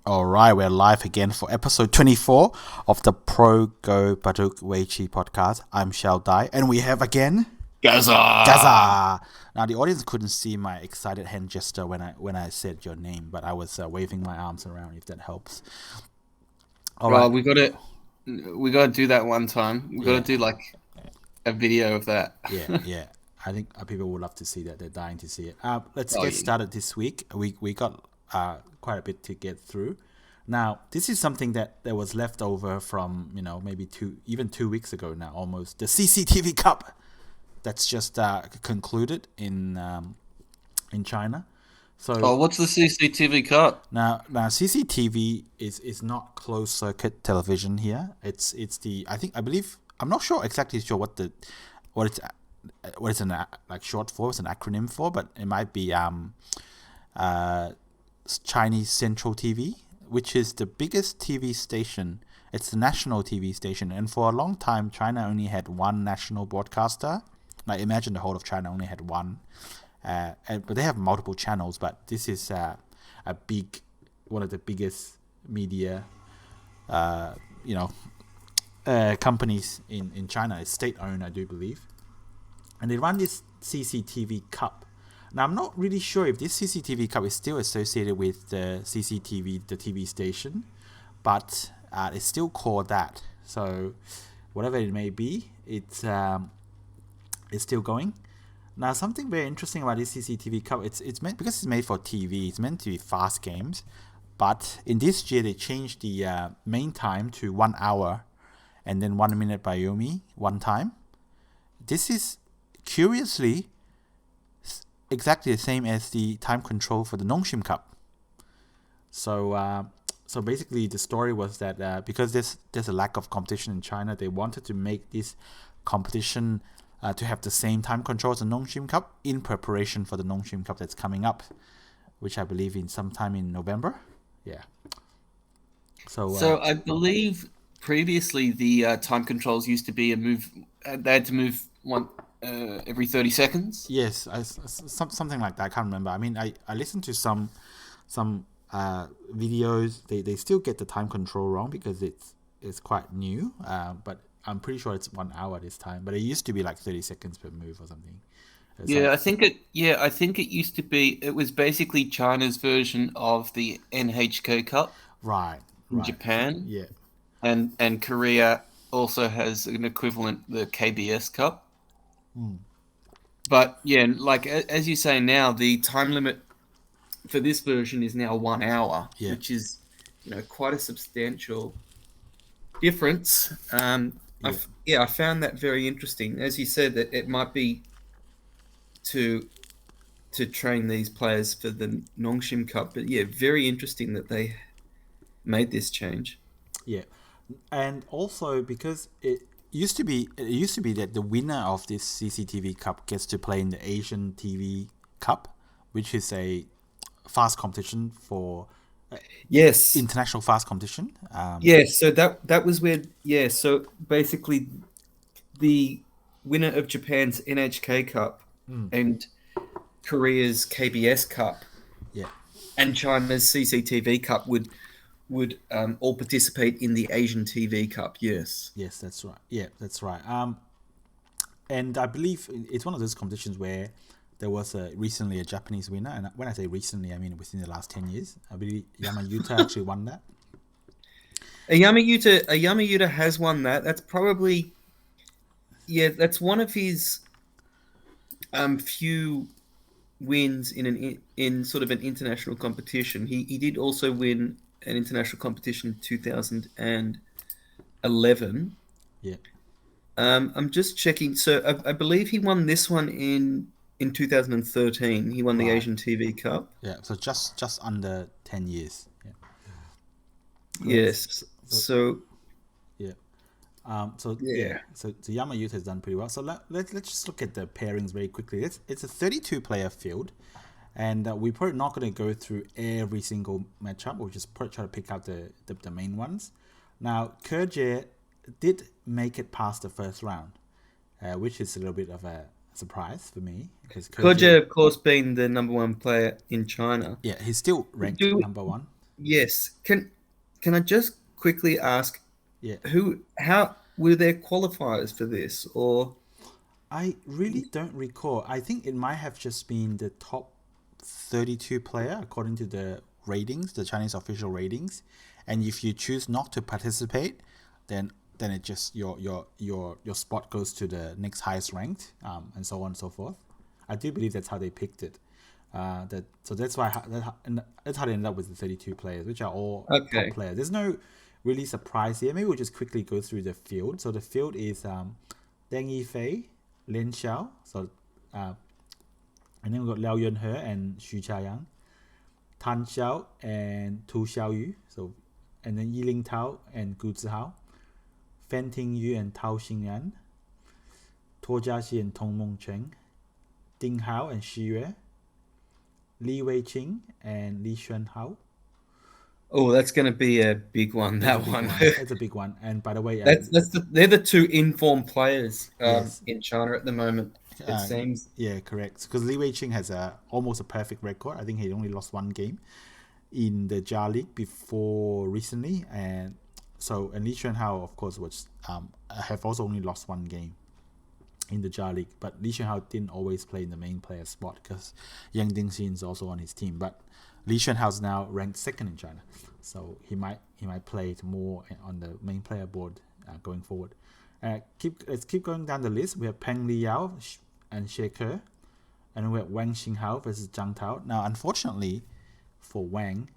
Alright, we're live again for episode 24 of the Pro Go Baduk Weiqi Podcast. I'm Shao Dai, and we have again... Gaza! Now, the audience couldn't see my excited hand gesture when I said your name, but I was waving my arms around, if that helps. Well, we gotta do that one time. We gotta do like a video of that. Yeah. I think people would love to see that. They're dying to see it. Let's get started this week. We got quite a bit to get through. Now, this is something that was left over from, maybe 2 weeks ago now, almost. The CCTV Cup that's just concluded in China. So, what's the CCTV Cup? Now CCTV is not closed circuit television here. It's the I'm not exactly sure what it's short for. It's an acronym for, but it might be Chinese Central TV, which is the biggest TV station. It's the national TV station, and for a long time, China only had one national broadcaster. Like, imagine the whole of China only had one, but they have multiple channels. But this is one of the biggest media, companies in China. It's state-owned, I do believe, and they run this CCTV Cup. Now, I'm not really sure if this CCTV Cup is still associated with the CCTV, the TV station, but it's still called that. So, whatever it may be, it's still going. Now, something very interesting about this CCTV Cup, it's meant, because it's made for TV, it's meant to be fast games, but in this year they changed the main time to 1 hour, and then 1 minute by Yomi, one time. This is curiously exactly the same as the time control for the Nongshim Cup. So basically the story was that because there's a lack of competition in China, they wanted to make this competition to have the same time control as the Nongshim Cup in preparation for the Nongshim Cup that's coming up, which I believe in sometime in November. Yeah. So I believe previously the time controls used to be they had to move one every 30 seconds. Yes, something like that. I can't remember. I mean, I listened to some videos. They still get the time control wrong because it's quite new. But I'm pretty sure it's 1 hour this time. But it used to be like 30 seconds per move or something. I think it used to be. It was basically China's version of the NHK Cup. Right. In Japan. Yeah. And Korea also has an equivalent, the KBS Cup. But yeah, like as you say now, the time limit for this version is now 1 hour, which is quite a substantial difference. I found that very interesting. As you said, that it might be to train these players for the Nongshim Cup, but yeah, very interesting that they made this change. Yeah, and also because it used to be that the winner of this CCTV Cup gets to play in the Asian TV Cup, which is a fast competition for international fast competition. So that was where so basically the winner of Japan's NHK Cup and Korea's KBS Cup and China's CCTV Cup would all participate in the Asian TV Cup. Yes, that's right. Yeah, that's right. And I believe it's one of those competitions where there was recently a Japanese winner, and when I say recently, I mean within the last 10 years. I believe Yamauta actually won that. Yamauta has won that. That's probably that's one of his few wins in sort of an international competition. He did also win an international competition in 2011. Yeah. I'm just checking. So I believe he won this one in 2013. He won the Asian TV Cup. Yeah. So just under 10 years. Yeah. Yes. So Yamauta has done pretty well. So let's just look at the pairings very quickly. It's a 32-player field. And we're probably not going to go through every single matchup. We'll just try to pick out the main ones. Now, Kerje did make it past the first round, which is a little bit of a surprise for me. Kerje, of course, being the number one player in China. Yeah, he's still ranked number one. Yes. Can I just quickly ask Yeah. how were there qualifiers for this or I really don't recall. I think it might have just been the top 32 player according to the ratings, the Chinese official ratings. And if you choose not to participate, then it just your spot goes to the next highest ranked, and so on and so forth. I do believe that's how they picked it. So that's why that's how they ended up with the 32 players, which are all top okay. players. There's no really surprise here. Maybe we'll just quickly go through the field. So the field is Deng Yifei, Lin Xiao, so and then we got Liao Yunhe and Xu Chaoyang, Tan Xiao and Tu Xiaoyu, so and then Yiling Tao and Gu Zihao, Fan Tingyu and Tao Xingyan, To Jiaxi and Tong Mengcheng, Ding Hao and Shi Yue, Li Weiqing and Li Xuanhao. Oh, that's going to be a big one. That's a That big one. one. That's a big one. And by the way, They're the two informed players yes, in China at the moment. It uh, seems. yeah, correct. Because Li Weiqing has almost a perfect record. I think he only lost one game in the Jia League before recently, and Li Xuanhao, of course, was have also only lost one game in the Jia League. But Li Xuanhao didn't always play in the main player spot because Yang Dingxin is also on his team. But Li Xuanhao is now ranked second in China, so he might play it more on the main player board going forward. Let's keep going down the list. We have Peng Liyao and Xie Ke, and then we have Wang Xinghao versus Zhang Tao. Now, unfortunately for Wang,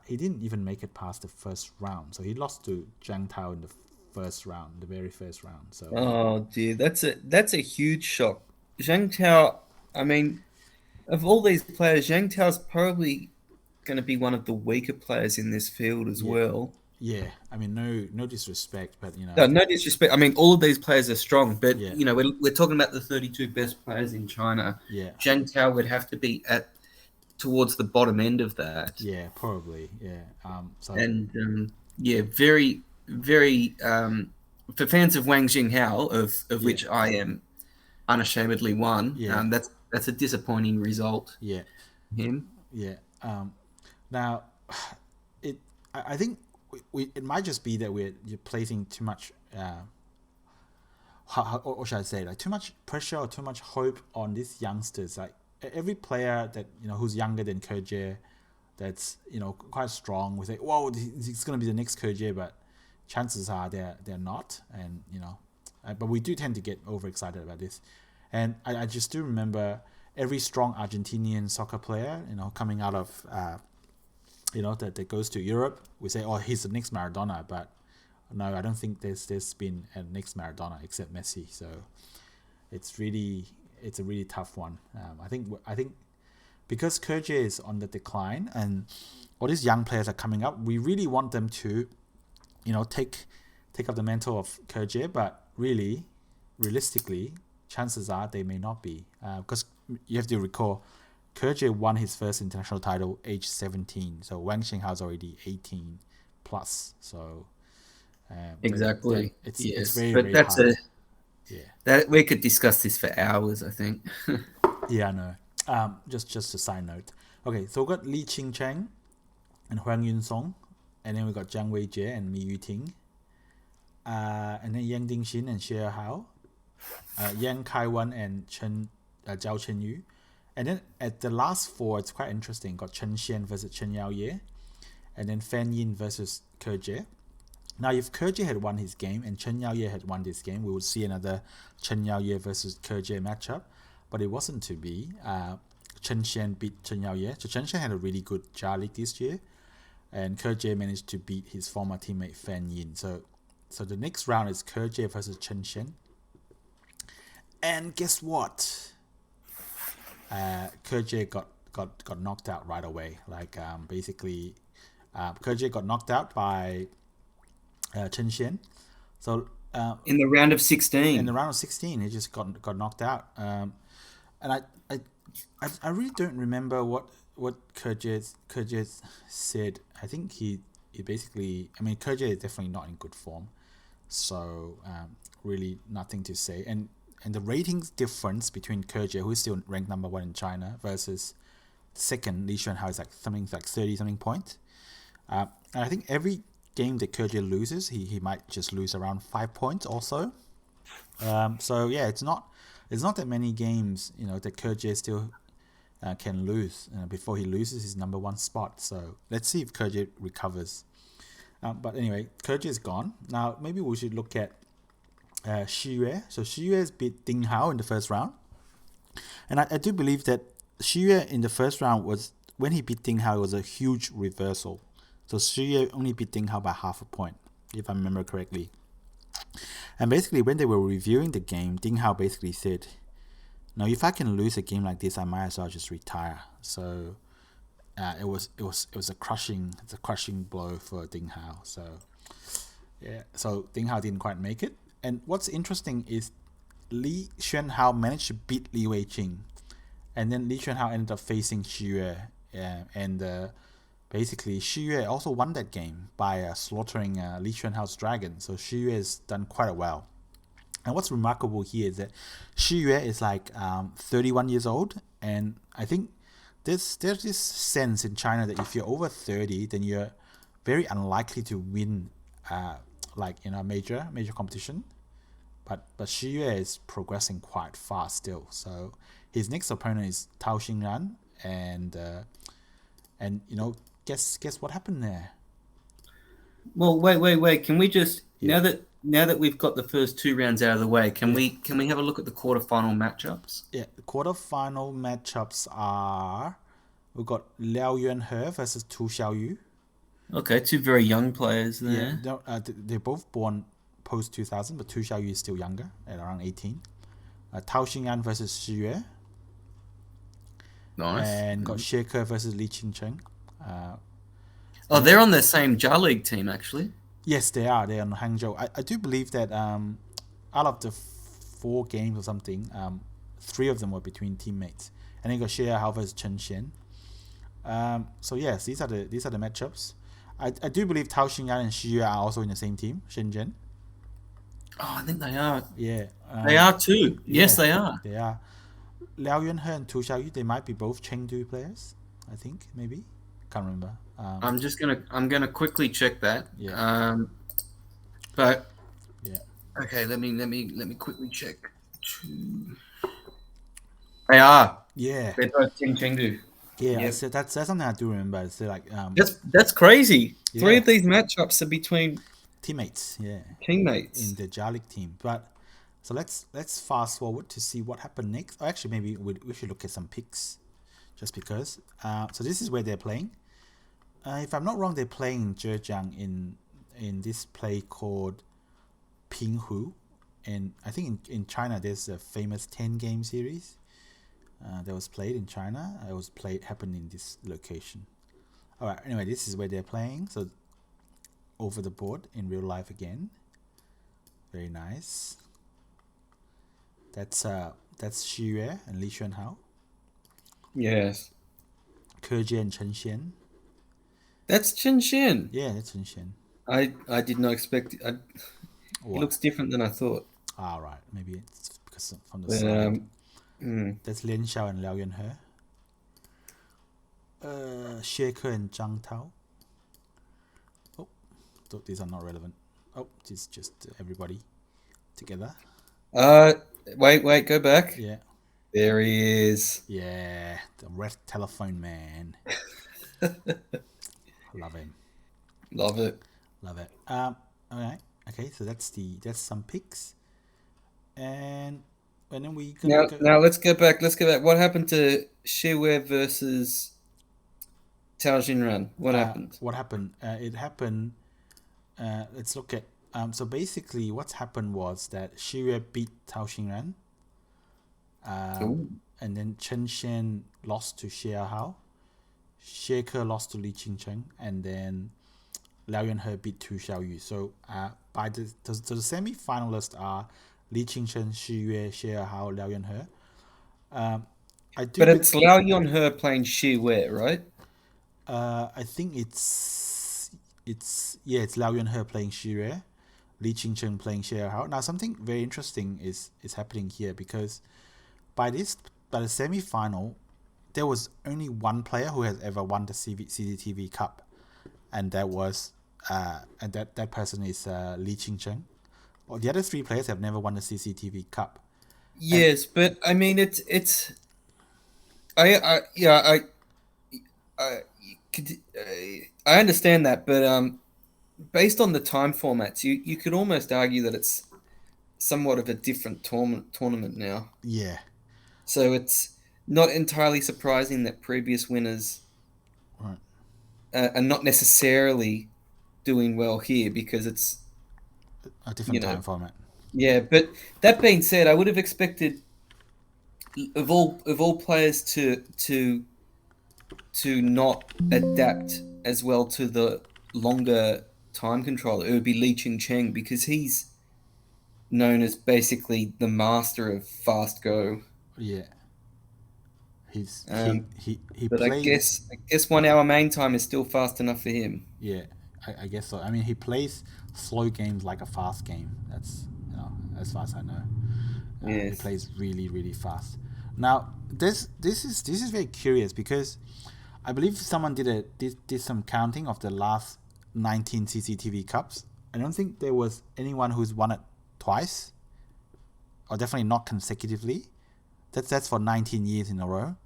he didn't even make it past the first round, so he lost to Zhang Tao in the first round, the very first round. So Oh dear, that's a huge shock. Zhang Tao. I mean, of all these players, Zhang Tao's probably going to be one of the weaker players in this field as yeah, well. yeah. I mean, no disrespect, but No, no disrespect. I mean, all of these players are strong, but yeah, we're talking about the 32 best players in China. yeah, Zhang Tao would have to be at towards the bottom end of that. yeah, probably, yeah. And yeah, very, very for fans of Wang Jinghao, of Yeah, which I am unashamedly one. yeah, That's a disappointing result. yeah, For him. yeah. Now, it I think it might just be that you're placing too much. Or should I say, like too much pressure or too much hope on these youngsters? Like every player that who's younger than Kerje, that's quite strong. We say, "Whoa, he's gonna be the next Kerje," but chances are they're not, and but we do tend to get overexcited about this. And I just do remember every strong Argentinian soccer player, coming out of that goes to Europe. We say, "Oh, he's the next Maradona," but no, I don't think there's been a next Maradona except Messi. So it's a really tough one. I think because Kerje is on the decline and all these young players are coming up, we really want them to, take up the mantle of Kerje, but realistically, chances are they may not be, because you have to recall, Kerje won his first international title age 17, so Wang Xinghao's already 18 plus, so. Exactly. It's Yes, very, but very that's hard. Yeah. that we could discuss this for hours. I think. Yeah, I know. Just a side note. Okay, so we got Li Qingcheng and Huang Yunsong, and then we got Zhang Weijie and Mi Yuting, and then Yang Dingxin and Xie Erhao, Yang Kaiwan and Zhao Chenyu, and then at the last four, it's quite interesting. Got Chen Xian versus Chen Yaoye, and then Fan Yin versus Kerje. Now, if Kerje had won his game and Chen Yaoye had won this game, we would see another Chen Yaoye versus Kerje matchup. But it wasn't to be. Chen Xian beat Chen Yaoye. So Chen Xian had a really good Jia League this year. And Kerje managed to beat his former teammate Fan Yin. So the next round is Kerje versus Chen Xian. And guess what? Kerje got knocked out right away. Like, basically, Kerje got knocked out by Chen Xian. So In the round of 16. in the round of 16, he just got knocked out. And I really don't remember what Kerje said. I think he basically, I mean, Kerje is definitely not in good form, so really nothing to say. And the ratings difference between Kerje, who is still ranked number one in China, versus second Li Xuanhao is like something like 30 something points. And I think every game that Kerja loses, he might just lose around 5 points also. So yeah, it's not that many games that Kerja still can lose before he loses his number 1 spot. So let's see if Kerja recovers. But anyway, Kerja is gone. Now maybe we should look at Shi Yue. So Shi Yue has beat Ding Hao in the first round. And I do believe that Shi Yue in the first round was, when he beat Ding Hao, it was a huge reversal. So Shi Yue only beat Ding Hao by half a point, if I remember correctly. And basically, when they were reviewing the game, Ding Hao basically said, "Now, if I can lose a game like this, I might as well just retire." So it was a crushing blow for Ding Hao. So yeah, so Ding Hao didn't quite make it. And what's interesting is Li Xuanhao managed to beat Li Weiqing, and then Li Xuanhao ended up facing Shi Yue, and basically Shi Yue also won that game by slaughtering Li Xuanhao's dragon. So Shi Yue has done quite well. And what's remarkable here is that Shi Yue is like 31 years old, and I think there's this sense in China that if you're over 30, then you're very unlikely to win major competition. But Shi Yue is progressing quite fast still. So his next opponent is Tao Xingran, and guess what happened there? Well, wait. Can we just now that we've got the first 2 rounds out of the way, can we have a look at the quarterfinal matchups? Yeah, the quarterfinal matchups are, we've got Liao Yuanhe versus Tu Xiaoyu. Okay, 2 very young players there. Yeah, they're both born post 2000, but Tu Xiaoyu is still younger at around 18. Tao Xingyan versus Shi Yue. Nice. And got Xie Erhao versus Li Qingcheng. They're on the same Jia League team, actually. Yes, they are. They're on Hangzhou. I do believe that out of the 4 games or something, 3 of them were between teammates. And then got Xie Erhao versus Chen Xian. So yes, these are the matchups. I do believe Tao Xingyan and Shi Yue are also in the same team, Shenzhen. Oh, I think they are. Yeah. They are too. Yes, yeah, they are. They are. Liao Yuanhe and Tu Xiaoyu, they might be both Chengdu players, I think, maybe. Can't remember. I'm gonna quickly check that. Yeah. But yeah. Okay, let me quickly check. They are. Yeah. They're both Team Chengdu. Yeah, yep. So that's something I do remember. So like that's crazy. Yeah. 3 of these matchups are between teammates. Yeah. Teammates in the Jia League team. But so let's fast forward to see what happened next. Or actually, maybe we should look at some picks, just because. So this is where they're playing. If I'm not wrong, they're playing in Zhejiang in this play called Pinghu, and I think in China there's a famous 10-game series that was played in China. It happened in this location. All right. Anyway, this is where they're playing. So over the board in real life again. Very nice. That's Shi Yue and Li Xuanhao. Yes. Kerja and Chen Xian. That's Chen Xian. Yeah, that's Chen Xian. I did not expect it. He looks different than I thought. Ah, right. Maybe it's because from the side. That's Lian Xiao and Liao Yuanhe. Xie Erhao and Zhang Tao. Oh, these are not relevant. Oh, it's just everybody together. Wait, go back. Yeah. There he is. Yeah, the red telephone man. Love him. Love it. Alright. Okay, so that's some picks. And then we now let's go back. What happened to Xie Yue versus Tao Xingran? What happened? What happened? It happened. Let's look at. So basically, what's happened was that Xie Yue beat Tao Xingran. And then Chen Xian lost to Xie Erhao. Xie Erhao lost to Li Qingcheng, and then Liao Yuanhe beat Tu Xiaoyu. So by the semi-finalists are Li Qingcheng, Shi Yue, Xie Erhao, Liao Yuanhe. But it's Liao Yuanhe playing Shi Yue, right? I think it's Liao Yuanhe playing Shi Yue, Li Qingcheng playing Xie Erhao. Now something very interesting is happening here, because by the semi-final, there was only one player who has ever won the CCTV Cup, and that was that person is Li Qingcheng. Well, the other three players have never won the CCTV Cup. Yes, but I mean it's I could, I understand that, but based on the time formats, you could almost argue that it's somewhat of a different tournament now. Yeah. So it's not entirely surprising that previous winners are not necessarily doing well here because it's a different time format. Yeah, but that being said, I would have expected of all players to not adapt as well to the longer time control. It would be Li Qingcheng because he's known as basically the master of fast go. Yeah. He but plays... I guess 1 hour main time is still fast enough for him. Yeah, I guess so. I mean, he plays slow games like a fast game. That's as far as I know. Yes. He plays really, really fast. Now, this is very curious because I believe someone did some counting of the last 19 CCTV Cups. I don't think there was anyone who's won it twice, or definitely not consecutively. That's for 19 years in a row.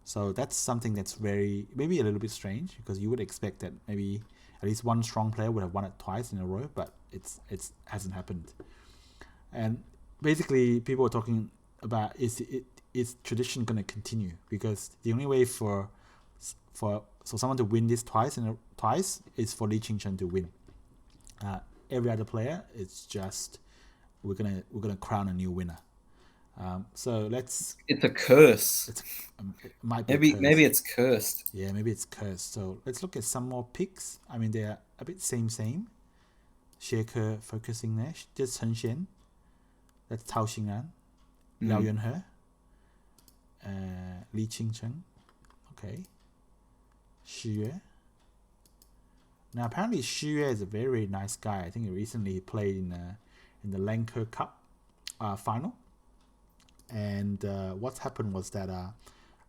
So that's something that's maybe a little bit strange because you would expect that maybe at least one strong player would have won it twice in a row, but it hasn't happened. And basically, people are talking about is tradition going to continue? Because the only way for someone to win this twice is for Li Qingcheng to win. Every other player, it's just we're gonna crown a new winner. So let's. It's a curse. It might be maybe it's cursed. Yeah, maybe it's cursed. So let's look at some more picks. I mean, they're a bit same. Xie Erhao focusing there. Just Shin. That's Tao Xing'an. Liao Yunhe. Li Qingcheng. Okay. Shi Yue. Now apparently Shi Yue is a very, very nice guy. I think he recently played in the Lanka Cup final. And what's happened was that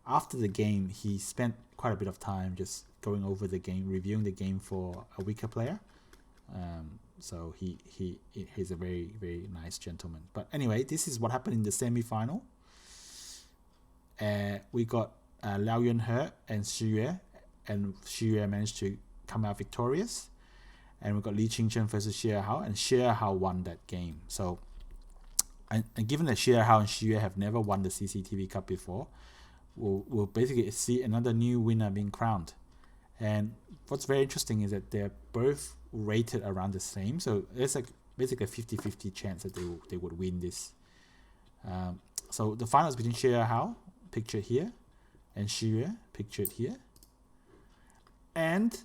after the game, he spent quite a bit of time just going over the game, reviewing the game for a weaker player. So he's a very, very nice gentleman. But anyway, this is what happened in the semi-final. We got Liao Yunhe and Shi Yue, and Shi Yue managed to come out victorious. And we got Li Qingcheng versus Xie Erhao, and Xie Erhao won that game. So, and given that Xie Erhao and Shi Yue have never won the CCTV Cup before, we'll basically see another new winner being crowned. And what's very interesting is that they're both rated around the same. So there's like basically a 50-50 chance that they would win this. So the finals between Xie Erhao, pictured here, and Shi Yue, pictured here. And,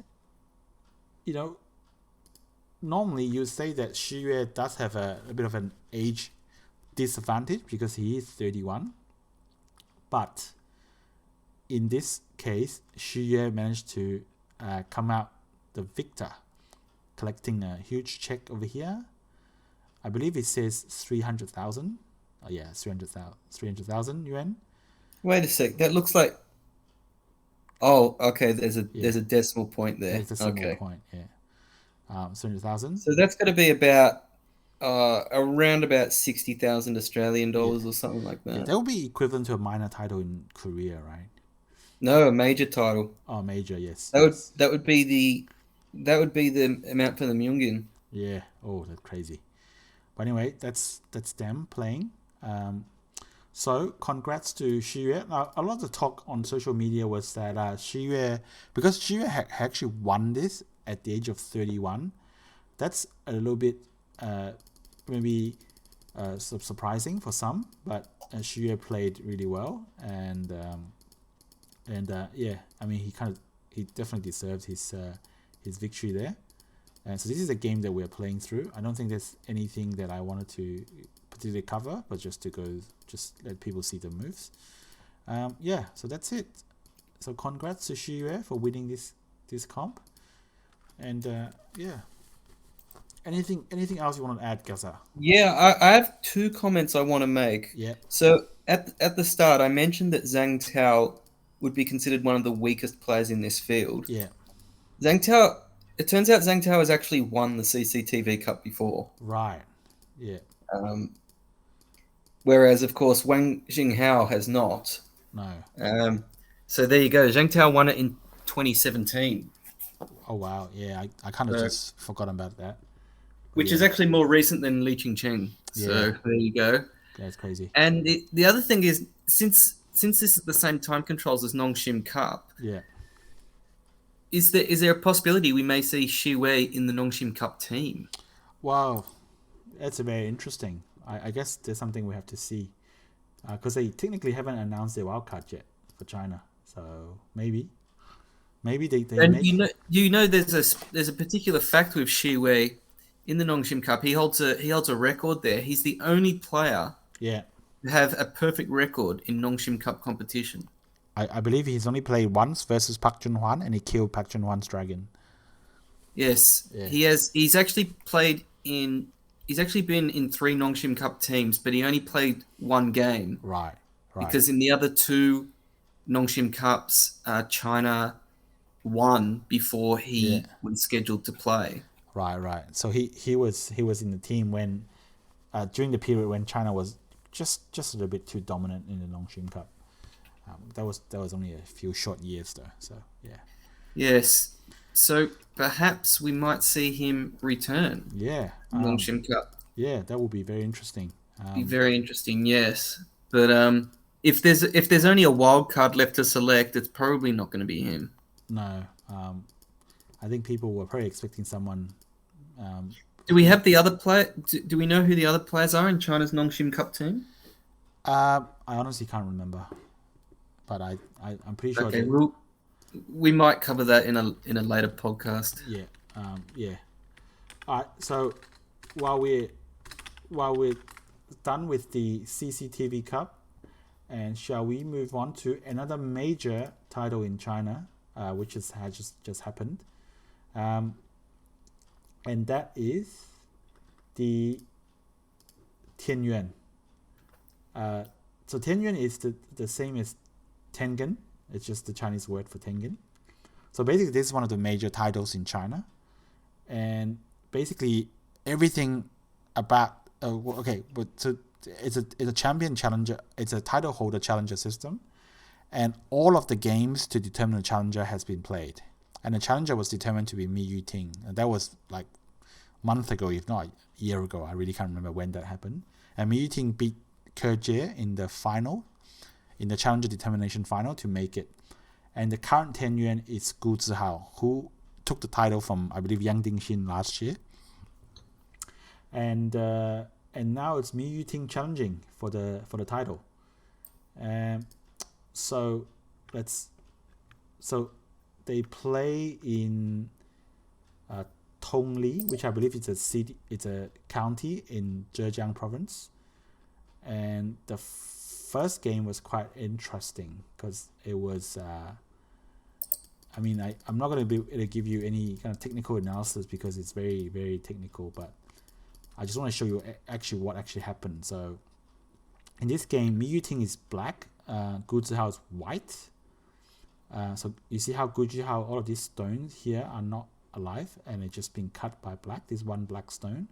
normally you say that Shi Yue does have a bit of an age disadvantage because he is 31. But in this case, Shi Yue managed to come out the victor, collecting a huge check over here. I believe it says 300,000. Oh yeah, 300,000 yuan. Wait a sec. That looks like. Oh, okay. There's a decimal point there. There's a decimal point. Yeah. 300,000. So that's going to be about around about 60,000 Australian dollars or something like that. Yeah, that would be equivalent to a minor title in Korea, right? No, a major title. Oh, major, yes. That would be the amount for the Myungin. Yeah. Oh, that's crazy. But anyway, that's them playing. So congrats to Shi Yue. Now, a lot of the talk on social media was that Shi Yue, because Shi Yue had actually won this at the age of 31, that's a little bit maybe surprising for some, but Shi Yue played really well, and yeah, I mean he definitely deserved his victory there. And so this is a game that we're playing through. I don't think there's anything that I wanted to particularly cover, but just let people see the moves. Yeah, so that's it. So congrats to Shi Yue for winning this comp. And yeah, anything else you want to add, Gaza? Yeah, I have two comments I want to make. Yeah. So at the start, I mentioned that Zhang Tao would be considered one of the weakest players in this field. Yeah. Zhang Tao it turns out Zhang Tao has actually won the CCTV Cup before. Right. Yeah. Whereas, of course, Wang Xinghao has not. No. So there you go. Zhang Tao won it in 2017. Oh, wow. Yeah, I kind of just forgot about that. Which is actually more recent than Li Qingcheng. So there you go. That's crazy. And the other thing is, since this is the same time controls as Nongshim Cup, is there a possibility we may see Shi Yue in the Nongshim Cup team? Wow, that's very interesting. I guess there's something we have to see, because they technically haven't announced their wildcard yet for China. So maybe they. And there's a particular fact with Xie Yue in the Nongshim Cup. He holds a record there. He's the only player to have a perfect record in Nongshim Cup competition. I believe he's only played once versus Park Junghwan, and he killed Park Junghwan's dragon. Yes, he has. He's actually been in 3 Nongshim Cup teams, but he only played one game. Right. Because in the other 2 Nongshim Cups, China won before he was scheduled to play. Right. So he was in the team when during the period when China was just a little bit too dominant in the Nongshim Cup. That was only a few short years though. So yeah. Yes. So perhaps we might see him return. Yeah. Nongshim Cup. Yeah, that would be very interesting. Be very interesting, yes. But if there's only a wild card left to select, it's probably not going to be him. No. I think people were probably expecting someone. Do we have the other player? Do we know who the other players are in China's Nongshim Cup team? I honestly can't remember, but I'm pretty sure. Okay, we might cover that in a later podcast. Yeah. Yeah. All right. So while we're done with the CCTV Cup, and shall we move on to another major title in China, which has just happened, and that is the Tianyuan. So Tianyuan is the same as Tengen. It's just the Chinese word for Tengen. So basically, this is one of the major titles in China, and basically everything about so it's a champion challenger. It's a title holder challenger system, and all of the games to determine the challenger has been played, and the challenger was determined to be Yuting. And that was like a month ago, if not a year ago. I really can't remember when that happened. And Yuting beat Jie in the final, in the challenger determination final, to make it. And the current Tianyuan is Zihao, who took the title from, I believe, Shin last year. And now it's Yuting challenging for the title. So they play in Tongli, which I believe it's a city, it's a county in Zhejiang province. And the first game was quite interesting because it was. I'm not going to be able to give you any kind of technical analysis because it's very, very technical, but I just want to show you what actually happened. So in this game, Yuting is black, Zihao is white. So you see how Zihao, all of these stones here are not alive and they're just being cut by black. There's one black stone.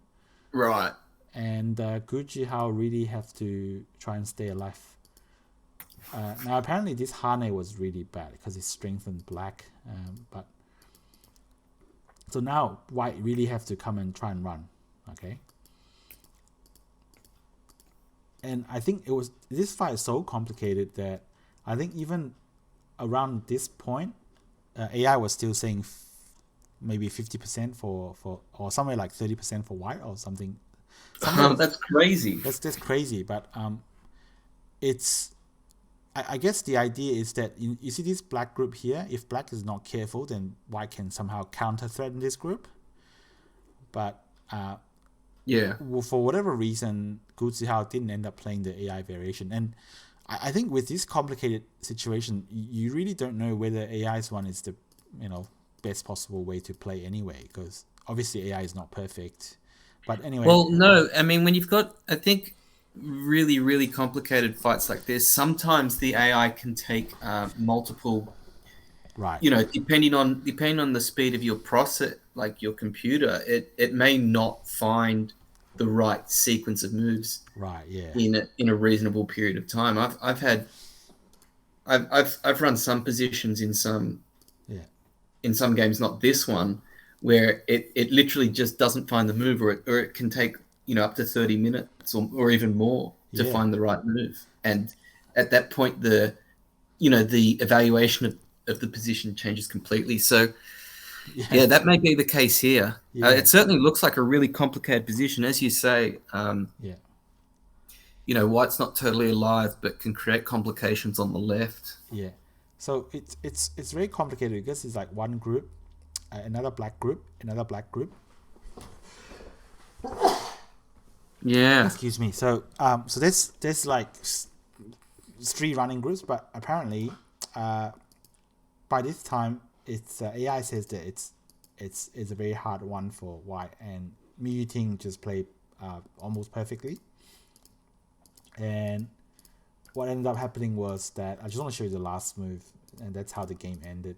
Right. And Zihao really have to try and stay alive. Now apparently this Hane was really bad because it's strengthened black. But so now white really have to come and try and run. Okay. And I think this fight is so complicated that I think even around this point, AI was still saying maybe 50% for or somewhere like 30% for white or something. That's crazy. That's crazy, but it's. I guess the idea is that you see this black group here. If black is not careful, then white can somehow counter-threaten this group. But for whatever reason, Zihao didn't end up playing the AI variation. And I think with this complicated situation, you really don't know whether AI's one is the best possible way to play anyway, because obviously AI is not perfect. But anyway. Well, no, I mean, when you've got, I think, really, really complicated fights like this, sometimes the AI can take multiple Right. Depending on the speed of your process, like your computer, it may not find the right sequence of moves. Right. Yeah. In a reasonable period of time. I've run some positions in some games, not this one, where it literally just doesn't find the move, or it can take up to 30 minutes or even more to find the right move. And at that point, the evaluation of the position changes completely. So yeah, that may be the case here. It certainly looks like a really complicated position, as you say. White's not totally alive, but can create complications on the left. Yeah. So it's very complicated because it's like one group, another black group, another black group. Yeah. Excuse me. So there's like 3 running groups, but apparently, by this time, it's AI says that it's a very hard one for White, and Yuting just played almost perfectly. And what ended up happening was that I just want to show you the last move, and that's how the game ended.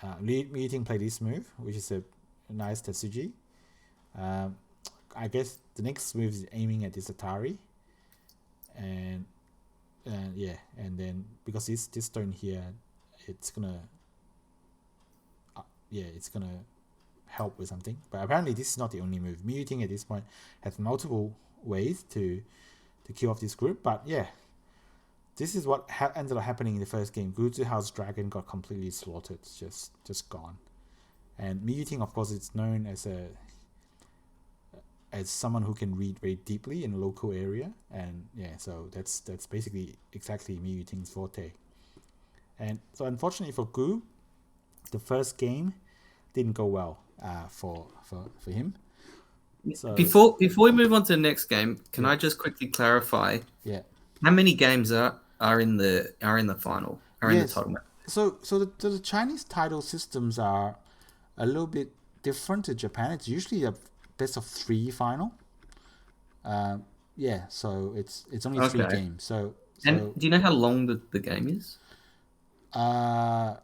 Yuting played this move, which is a nice Tetsuji. I guess the next move is aiming at this Atari, and then because this stone here, it's gonna help with something. But apparently this is not the only move. Yuting at this point has multiple ways to kill off this group, but yeah, this is what ended up happening in the first game. Zihao's dragon got completely slaughtered, just gone. And Yuting, of course, it's known as someone who can read very deeply in a local area, and yeah, so that's basically exactly Yuting's forte. And so unfortunately for Gu, the first game didn't go well for him. So, before we move on to the next game, can I just quickly clarify? Yeah. How many games are in the final? In the title match? So the Chinese title systems are a little bit different to Japan. It's usually a best of 3 final. So it's only 3 games. So and do you know how long the game is? I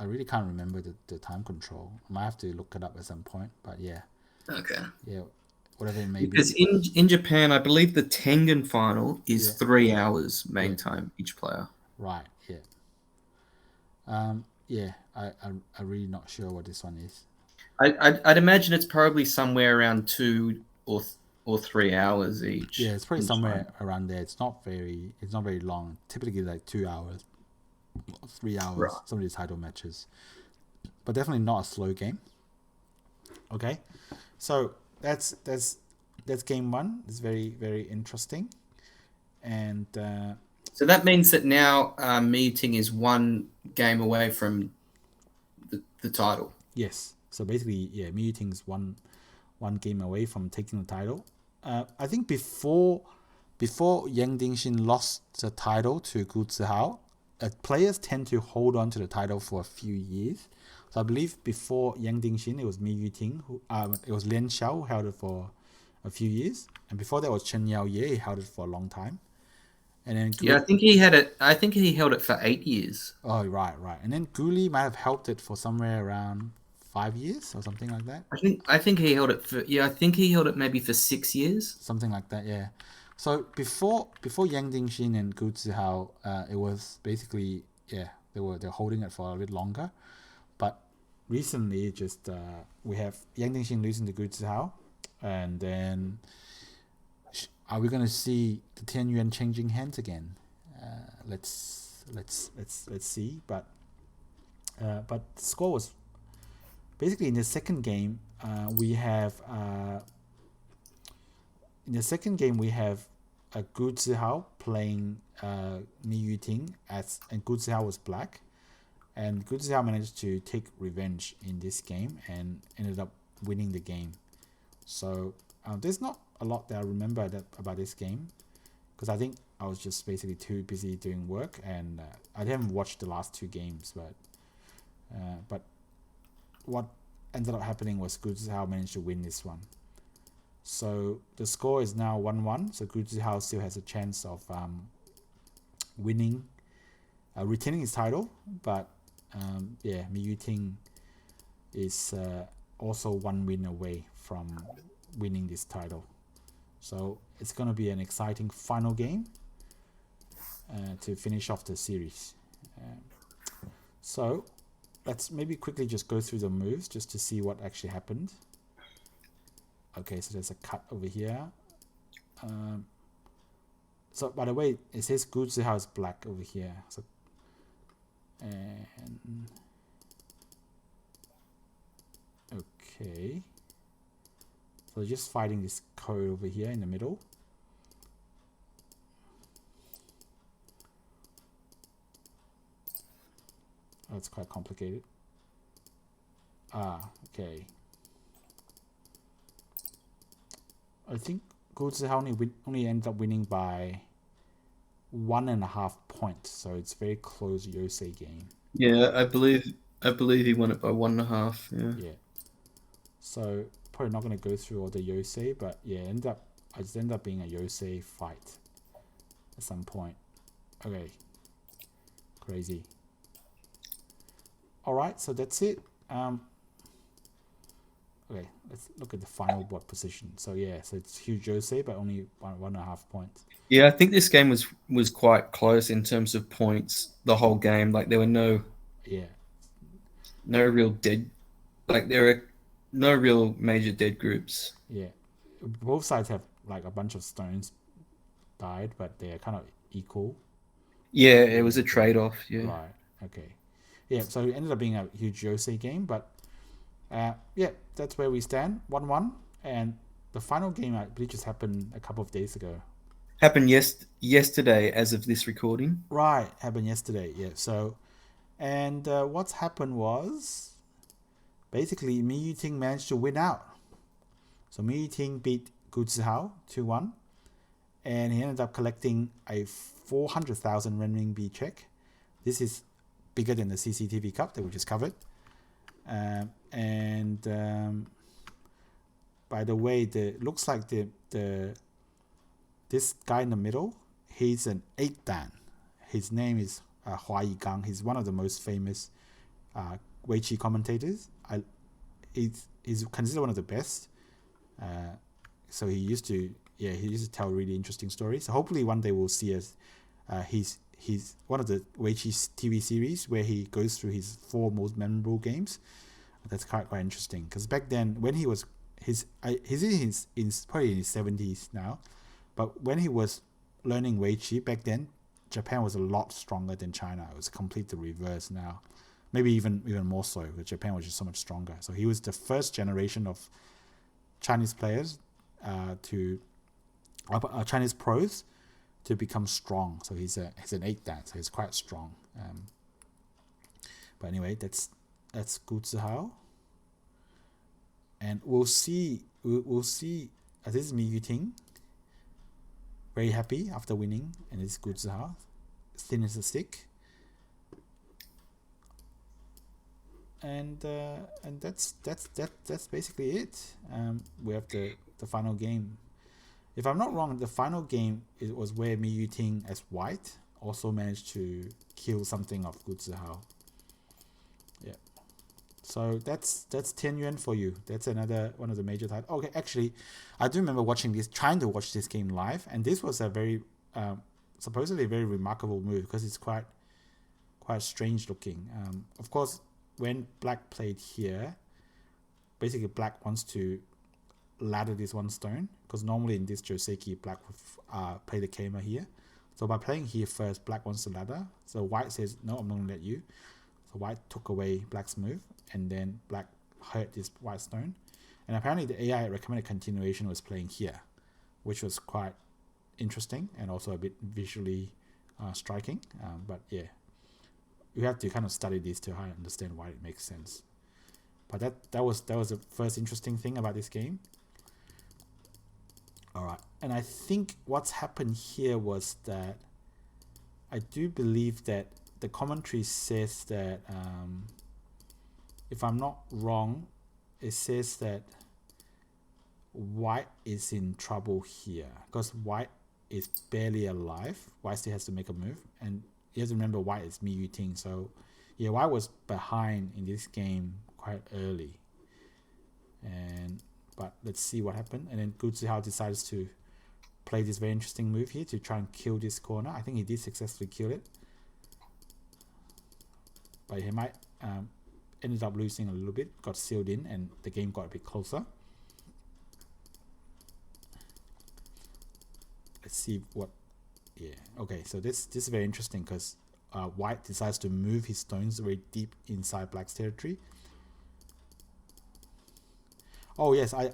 really can't remember the time control. I might have to look it up at some point. But yeah. Okay. Yeah, whatever it may because be. Because in Japan, I believe the Tengen final is 3 hours main time each player. Right. Yeah. I'm really not sure what this one is. I'd imagine it's probably somewhere around 2 or 3 hours each. Yeah, it's probably somewhere around there. It's not very long. Typically like 2 hours, 3 hours. Right. Some of these title matches, but definitely not a slow game. Okay. So that's game 1. It's very, very interesting, and so that means that now Yuting is 1 game away from the title. Yes. So basically, yeah, Yuting's one game away from taking the title. I think before Yang Dingxin lost the title to Gu Zihao, players tend to hold on to the title for a few years. So I believe before Yang Dingxin, it was Yuting it was Lian Xiao who held it for a few years, and before that was Chen Yaoye, he held it for a long time. And then I think he had it. I think he held it for 8 years. Oh, right. And then Gu Li might have held it for somewhere around 5 years or something like that. I think he held it for I think he held it maybe for 6 years. Something like that, yeah. So before Yang Dingxin and Gu Zihao, it was basically they're holding it for a bit longer. But recently, just we have Yang Dingxin losing to Gu Zihao, and then are we going to see the Tianyuan changing hands again? Let's see. But the score was basically in the second game. We have Gu Zihao playing Yuting and Gu Zihao was black, and Gu Zihao managed to take revenge in this game and ended up winning the game. So there's not a lot that I remember about this game, because I think I was just basically too busy doing work, and I haven't watched the last 2 games. But what ended up happening was Gu Zihao managed to win this one. So the score is now 1-1. So Gu Zihao still has a chance of winning, retaining his title, but Yuting is also one win away from winning this title. So it's going to be an exciting final game to finish off the series. So let's maybe quickly just go through the moves just to see what actually happened. Okay, so there's a cut over here. So by the way, it says Zihao is black over here. So and okay, so just fighting this code over here in the middle. Oh, it's quite complicated. Okay. I think Zihao only ended up winning by 1.5 points, so it's very close Yosei game. Yeah, I believe he won it by 1.5. Yeah. So probably not going to go through all the Yosei, but yeah, I just ended up being a Yosei fight at some point. Okay. Crazy. All right, so that's it. Okay, let's look at the final board position. So yeah, so it's huge Yosei, but only 1.5 points. Yeah, I think this game was quite close in terms of points the whole game. Like there were no real dead, like there were no real major dead groups. Yeah, both sides have like a bunch of stones died, but they are kind of equal. Yeah, it was a trade-off. Yeah. Right. Okay. Yeah, so it ended up being a huge Yosei game, but that's where we stand, 1-1, and the final game I believe just happened a couple of days ago. Happened yesterday, as of this recording. Right, happened yesterday. Yeah. So, and what's happened was basically Yuting managed to win out. So Yuting beat Zihao 2-1, and he ended up collecting a 400,000 renminbi check. This is bigger than the CCTV Cup that we just covered. By the way, looks like this guy in the middle, he's an 8 dan. His name is Huayi. He's one of the most famous Weiqi commentators. He's considered one of the best. So he used to tell really interesting stories. So hopefully one day we'll see us. He's one of the Weiqi's TV series where he goes through his 4 most memorable games. That's quite interesting, because back then when he was he's probably in his 70s now, but when he was learning Weiqi back then, Japan was a lot stronger than China. It was completely reverse now, maybe even more so, because Japan was just so much stronger. So he was the first generation of Chinese players Chinese pros to become strong. So he's an 8 dan, so he's quite strong. But anyway, that's Zihao, and we'll see. This is Yuting, very happy after winning, and it's Zihao, thin as a stick. And that's basically it. We have the final game. If I'm not wrong, the final game was where Yuting as white also managed to kill something of Zihao. Yeah. So that's Tianyuan for you. That's another one of the major titles. Okay, actually, I do remember trying to watch this game live, and this was a very supposedly a very remarkable move, because it's quite strange looking. Of course, when Black played here, basically Black wants to ladder this one stone, because normally in this Joseki, Black would play the Keima here. So by playing here first, Black wants to ladder. So White says, no, I'm not going to let you. So White took away Black's move, and then Black hurt this White stone. And apparently the AI recommended continuation was playing here, which was quite interesting and also a bit visually striking. But yeah, you have to kind of study this to understand why it makes sense. But that was the first interesting thing about this game. All right, and I think what's happened here was that I do believe that the commentary says that, if I'm not wrong, it says that White is in trouble here, because White is barely alive. White still has to make a move, and you have to remember White is Yuting, so White was behind in this game quite early. But let's see what happened. And then Zihao decides to play this very interesting move here to try and kill this corner. I think he did successfully kill it. But he might ended up losing a little bit, got sealed in, and the game got a bit closer. Let's see what... okay, so this is very interesting because White decides to move his stones very deep inside Black's territory. Oh yes, I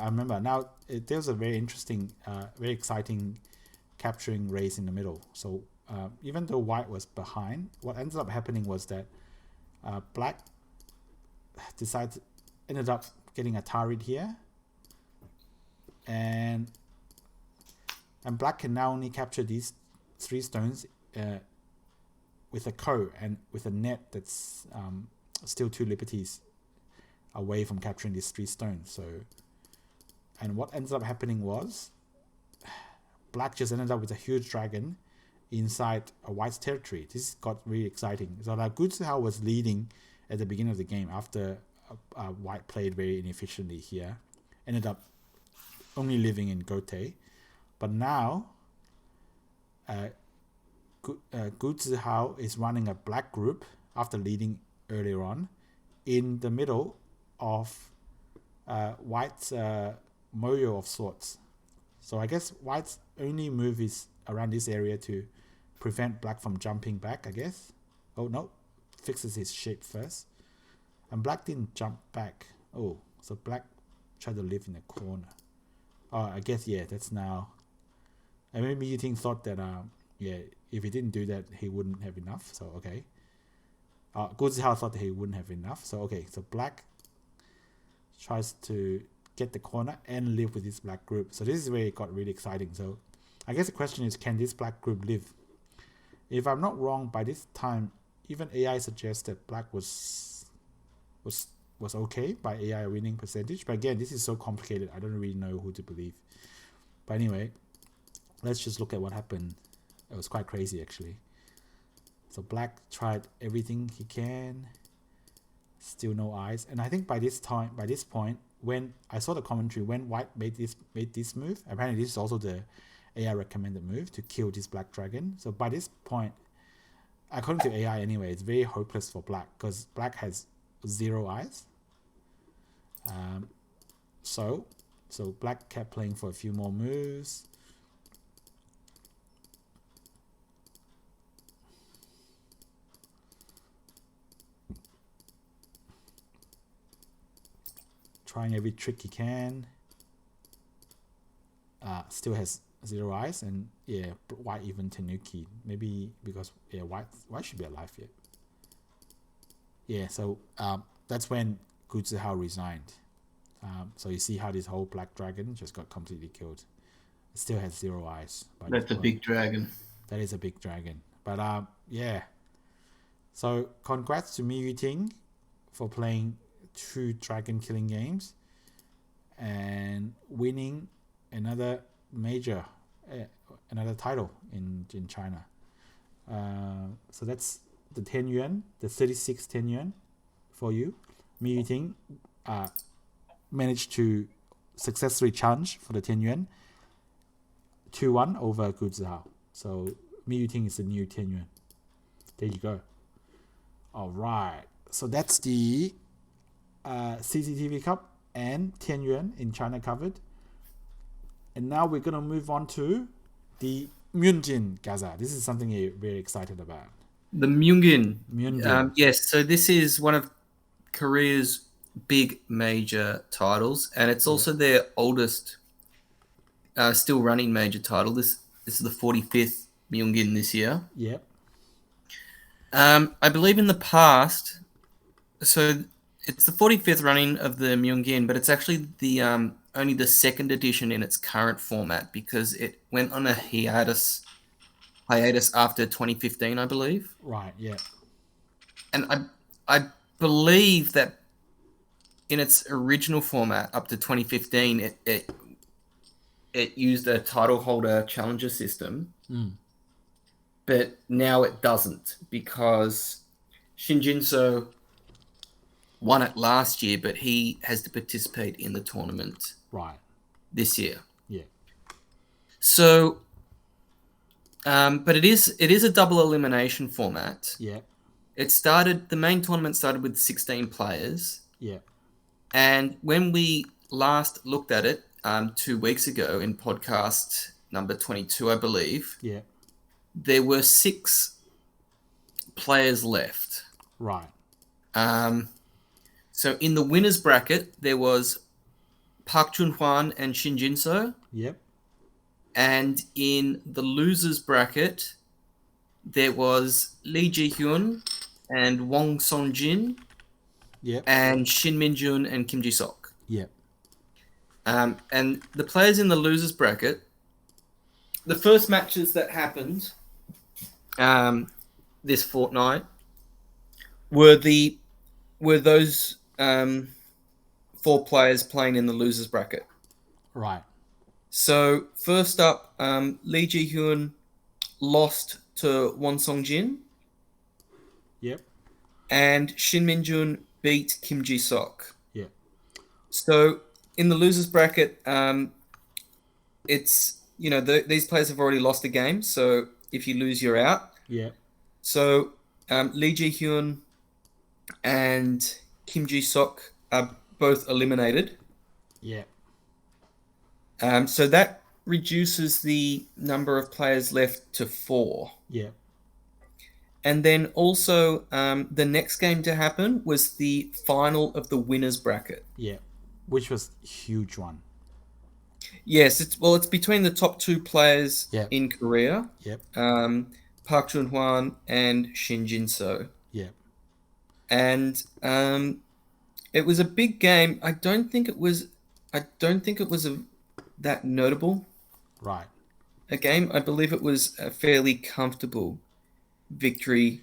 remember now. There's a very interesting, very exciting capturing race in the middle. So even though White was behind, what ended up happening was that Black ended up getting Atari'd here, and Black can now only capture these 3 stones with a ko and with a net that's still 2 liberties away from capturing these 3 stones. So, and what ends up happening was Black just ended up with a huge dragon inside a White's territory. This got really exciting. So like Zihao was leading at the beginning of the game after White played very inefficiently here, ended up only living in Gote. But now Zihao is running a Black group after leading earlier on in the middle of White's moyo of sorts. So I guess White's only move is around this area to prevent Black from jumping back, I guess. Oh no, fixes his shape first. And Black didn't jump back. Oh, so Black tried to live in the corner. Oh, I guess, that's now... And maybe Yuting thought that, if he didn't do that, he wouldn't have enough. So, okay. Zihao thought that he wouldn't have enough. So, okay. So, Black tries to get the corner and live with this Black group. So, this is where it got really exciting. So, I guess the question is, can this Black group live? If I'm not wrong, by this time, even AI suggests that Black was okay by AI winning percentage. But again, this is so complicated. I don't really know who to believe. But anyway, let's just look at what happened. It was quite crazy, actually. So Black tried everything he can. Still no eyes. And I think by this point, when I saw the commentary, when White made this move, apparently this is also the AI recommended move to kill this Black dragon. So by this point, according to AI anyway, it's very hopeless for Black because Black has 0 eyes. So Black kept playing for a few more moves. Trying every trick he can. Still has 0 eyes, and White even Tanuki. Maybe because White should be alive yet. So that's when Zihao resigned. So you see how this whole Black dragon just got completely killed. It still has 0 eyes. That's a big dragon. That is a big dragon. But so congrats to Yuting for playing 2 dragon killing games and winning another major, another title in China. So that's the Tianyuan, the 36 Tianyuan for you. Yuting managed to successfully challenge for the Tianyuan 2-1 over Zihao. So Yuting is the new Tianyuan. There you go. All right. So that's the CCTV Cup and Tianyuan in China covered. And now we're going to move on to the Minjun Gaza. This is something you're very excited about. The Myungin. Yes, so this is one of Korea's big major titles, and it's also their oldest still running major title. This is the 45th Myungin this year. Yep. I believe in the past, so it's the 45th running of the Myungin, but it's actually the only the 2nd edition in its current format because it went on a hiatus after 2015, I believe. Right, yeah. And I believe that in its original format up to 2015, it used a title holder challenger system. But now it doesn't because Shin Jinseo won it last year, but he has to participate in the tournament this year. Yeah. So, but it is a double elimination format. Yeah. The main tournament started with 16 players. Yeah. And when we last looked at it 2 weeks ago in podcast number 22, I believe, there were 6 players left. Right. So in the winners bracket, there was Park Junghwan and Shin Jinseo. Yep. And in the losers bracket, there was Lee Ji-hyun and Wong Seongjin. Yep. And Shin Minjun and Kim Ji-sok. Yep. And the players in the losers bracket, the first matches that happened this fortnight were those 4 players playing in the losers bracket. Right. So first up, Lee Ji-hyun lost to Won Song-jin. Yep. And Shin Minjun beat Kim Ji-sok. Yeah. So in the losers bracket, it's these players have already lost a game. So if you lose, you're out. Yeah. So Lee Ji-hyun and Kim Ji-sok are both eliminated. Yeah. So that reduces the number of players left to 4. Yeah. And then also the next game to happen was the final of the winners bracket. Yeah, which was a huge one. Yes, it's between the top 2 players in Korea. Yep. Park Junghwan and Shin Jinseo. Yep. And it was a big game. I don't think it was that notable. Right. A game. I believe it was a fairly comfortable victory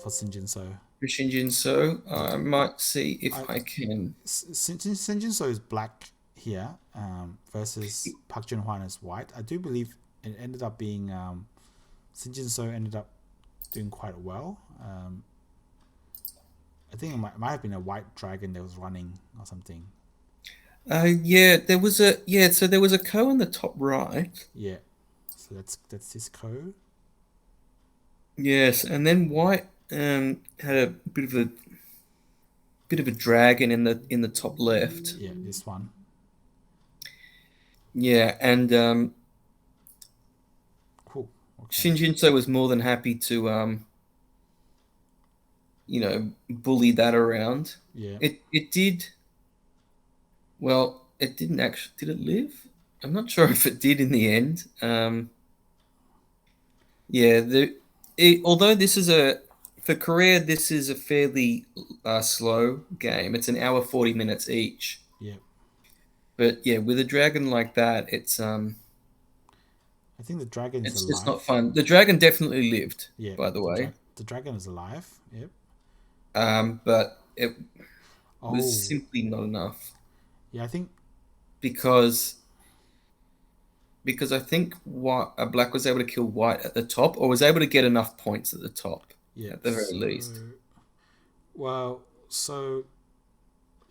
for Shin Jinseo. For Shin Jinseo. I might see if I can. Shin Jinseo is black here versus Park Junghwan is white. I do believe it ended up being Shin Jinseo ended up doing quite well. I think it might have been a white dragon that was running or something. There was a ko in the top right. Yeah. So that's this ko. Yes, and then white had a bit of a dragon in the top left. Yeah, this one. Yeah, and cool. Okay. Shin Jinseo was more than happy to bully that around. Yeah. It did. Well, it didn't actually. Did it live? I'm not sure if it did in the end. Although this is for Korea, this is a fairly slow game. It's an hour 40 minutes each. Yeah. But yeah, with a dragon like that, it's I think the dragon is it's alive. just not fun. The dragon definitely lived. Yeah. By the way, the dragon is alive. Yep. But it was simply not enough. Yeah, I think because I think black was able to kill white at the top, or was able to get enough points at the top. Yeah, at the very least. Well, so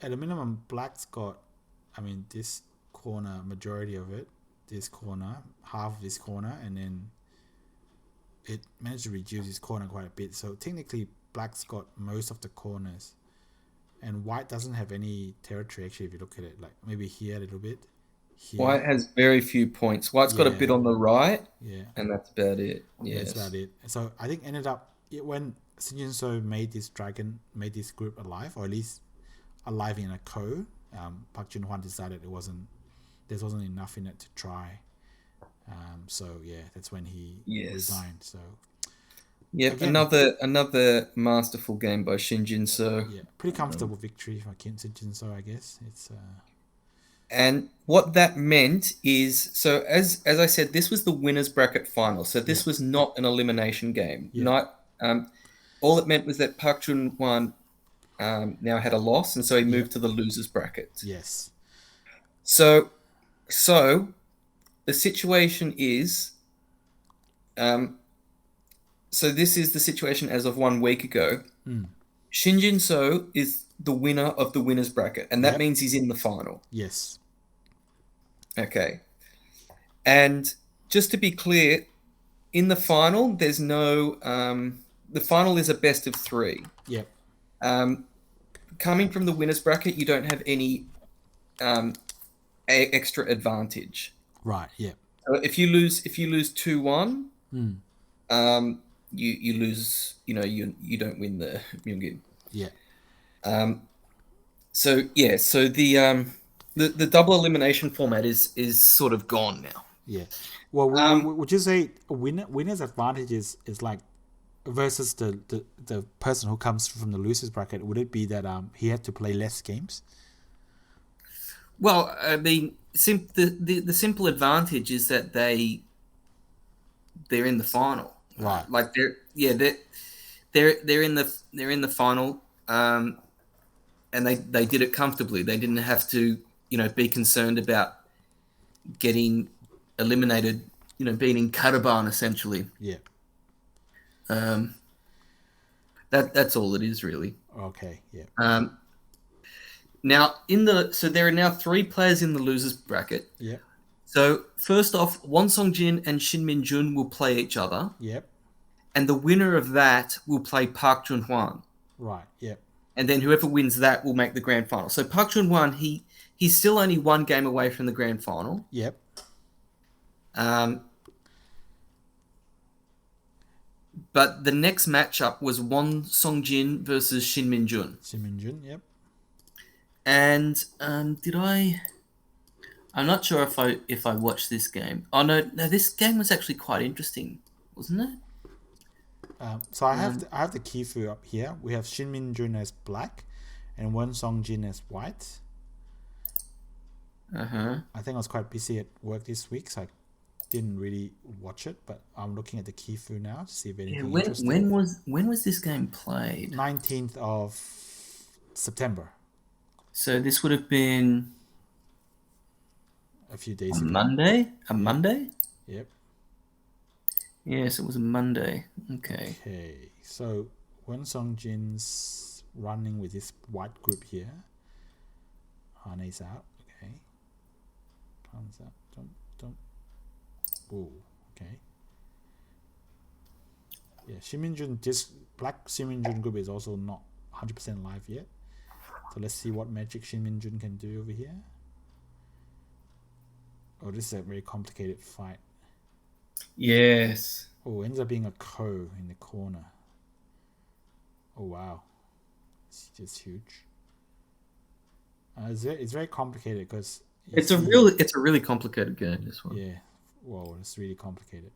at a minimum, black's got, this corner, majority of it, this corner, half of this corner, and then it managed to reduce this corner quite a bit. So technically, black's got most of the corners, and white doesn't have any territory. Actually, if you look at it, like maybe here a little bit. Here. White has very few points. White's got a bit on the right, and that's about it. Yes. That's about it. So I think ended up when Shin Jinseo made this group alive, or at least alive in a ko. Park Junghwan decided there wasn't enough in it to try. So yeah, that's when he resigned. So yeah, another masterful game by Shin Jinseo. Yeah, pretty comfortable victory for Shin Jinseo, I guess. It's And what that meant is, so as I said, this was the winners bracket final. So this was not an elimination game. Yeah. All it meant was that Park Junghwan now had a loss, and so he moved to the losers bracket. Yes. So the situation is, so this is the situation as of 1 week ago. Shin Jinseo is the winner of the winner's bracket, and that means he's in the final. Yes. Okay. And just to be clear, in the final, there's no. The final is a best of 3. Yep. Coming from the winner's bracket, you don't have any extra advantage. Right. Yep. So if you lose 2-1, you lose. You don't win the Myungin. Yeah. So the double elimination format is sort of gone now. Yeah. Well, would you say winner's advantage is like versus the person who comes from the losers bracket? Would it be that he had to play less games? Well, I mean, the simple advantage is that they're in the final, right? Like they're in the final, and they did it comfortably. They didn't have to be concerned about getting eliminated, being in Karaban essentially. Yeah. That's all it is really. Okay. Yeah. Now so there are now 3 players in the losers bracket. Yeah. So first off, Won Seongjin and Shin Minjun will play each other. Yep. And the winner of that will play Park Junghwan. Right. Yep. And then whoever wins that will make the grand final. So Park Junghwan, he's still only 1 game away from the grand final. Yep. But the next matchup was Won Seongjin versus Shin Minjun. Shin Minjun, yep. And I'm not sure if I watched this game. Oh no, this game was actually quite interesting, wasn't it? So I have the Kifu up here. We have Shin Minjun as black, and Won Seongjin as white. I think I was quite busy at work this week, so I didn't really watch it. But I'm looking at the Kifu now to see if anything interesting. When was this game played? 19th of September. So this would have been a few days ago. Monday? A Monday? Yep. Yes, it was a Monday. Okay. Okay. So Won Seongjin's running with this white group here. Hane's out. Okay. Comes out. Jump. Oh, okay. Yeah, Shin Minjun, black Shin Minjun group is also not 100% live yet. So let's see what magic Shin Minjun can do over here. Oh, this is a very complicated fight. Yes. Oh, ends up being a Ko in the corner. Oh wow, it's just huge. It's very complicated because it's a really complicated game. This one. Yeah. Whoa, it's really complicated.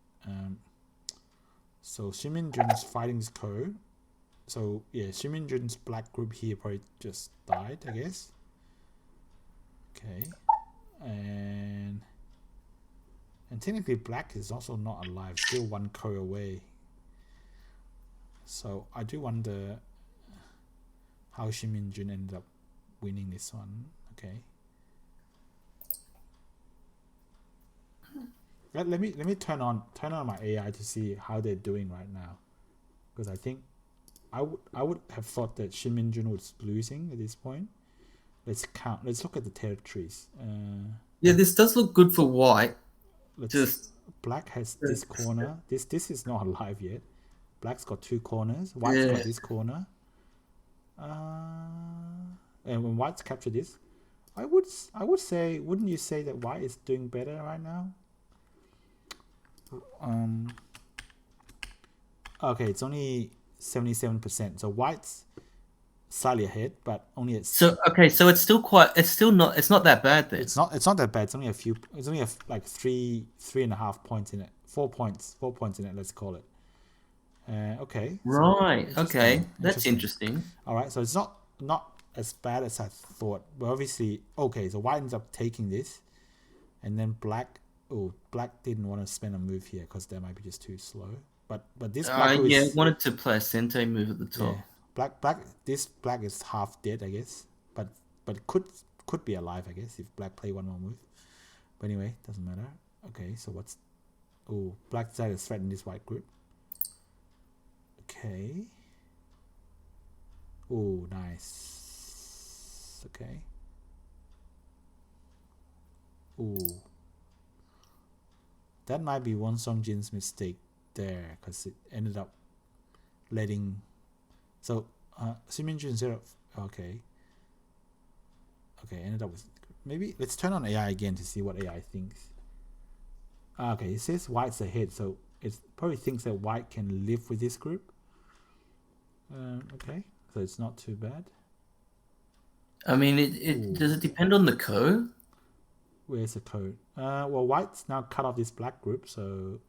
So Shin Minjun's fighting this Ko. So yeah, Shin Minjun's black group here probably just died, I guess. Okay, and technically black is also not alive, still 1 Ko away. So I do wonder how Shin Minjun ended up winning this one. Okay. Let me turn on my AI to see how they're doing right now, because I think I would have thought that Shin Minjun was losing at this point. Let's look at the territories. Yeah, this does look good for white. Black has this corner. This is not alive yet. Black's got 2 corners. White's got this corner. And when white's captured this, I would say, wouldn't you say that white is doing better right now? Okay, it's only 77%. So white's slightly ahead, but only at so it's not that bad then. It's not that bad. It's only like 3.5 points in it. 4 points in it, let's call it. Okay. Right. Okay. That's interesting. All right. So it's not as bad as I thought. But obviously, okay. So white ends up taking this, and then black. Oh, black didn't want to spend a move here because that might be just too slow. But this black wanted to play a sente move at the top. Yeah. This black is half dead, I guess. But it could be alive, I guess, if black play one more move. But anyway, doesn't matter. Okay. So what's? Oh, black decided to threaten this white group. Okay. Oh, nice. Okay. Oh, that might be one Seongjin's mistake there, because it ended up letting. So, Minjun 0. Okay. Okay, ended up with. Maybe let's turn on AI again to see what AI thinks. Okay, it says white's ahead, so it probably thinks that white can live with this group. Okay, so it's not too bad. I mean, it does it depend on the code? Where's the code? Well, white's now cut off this black group, so.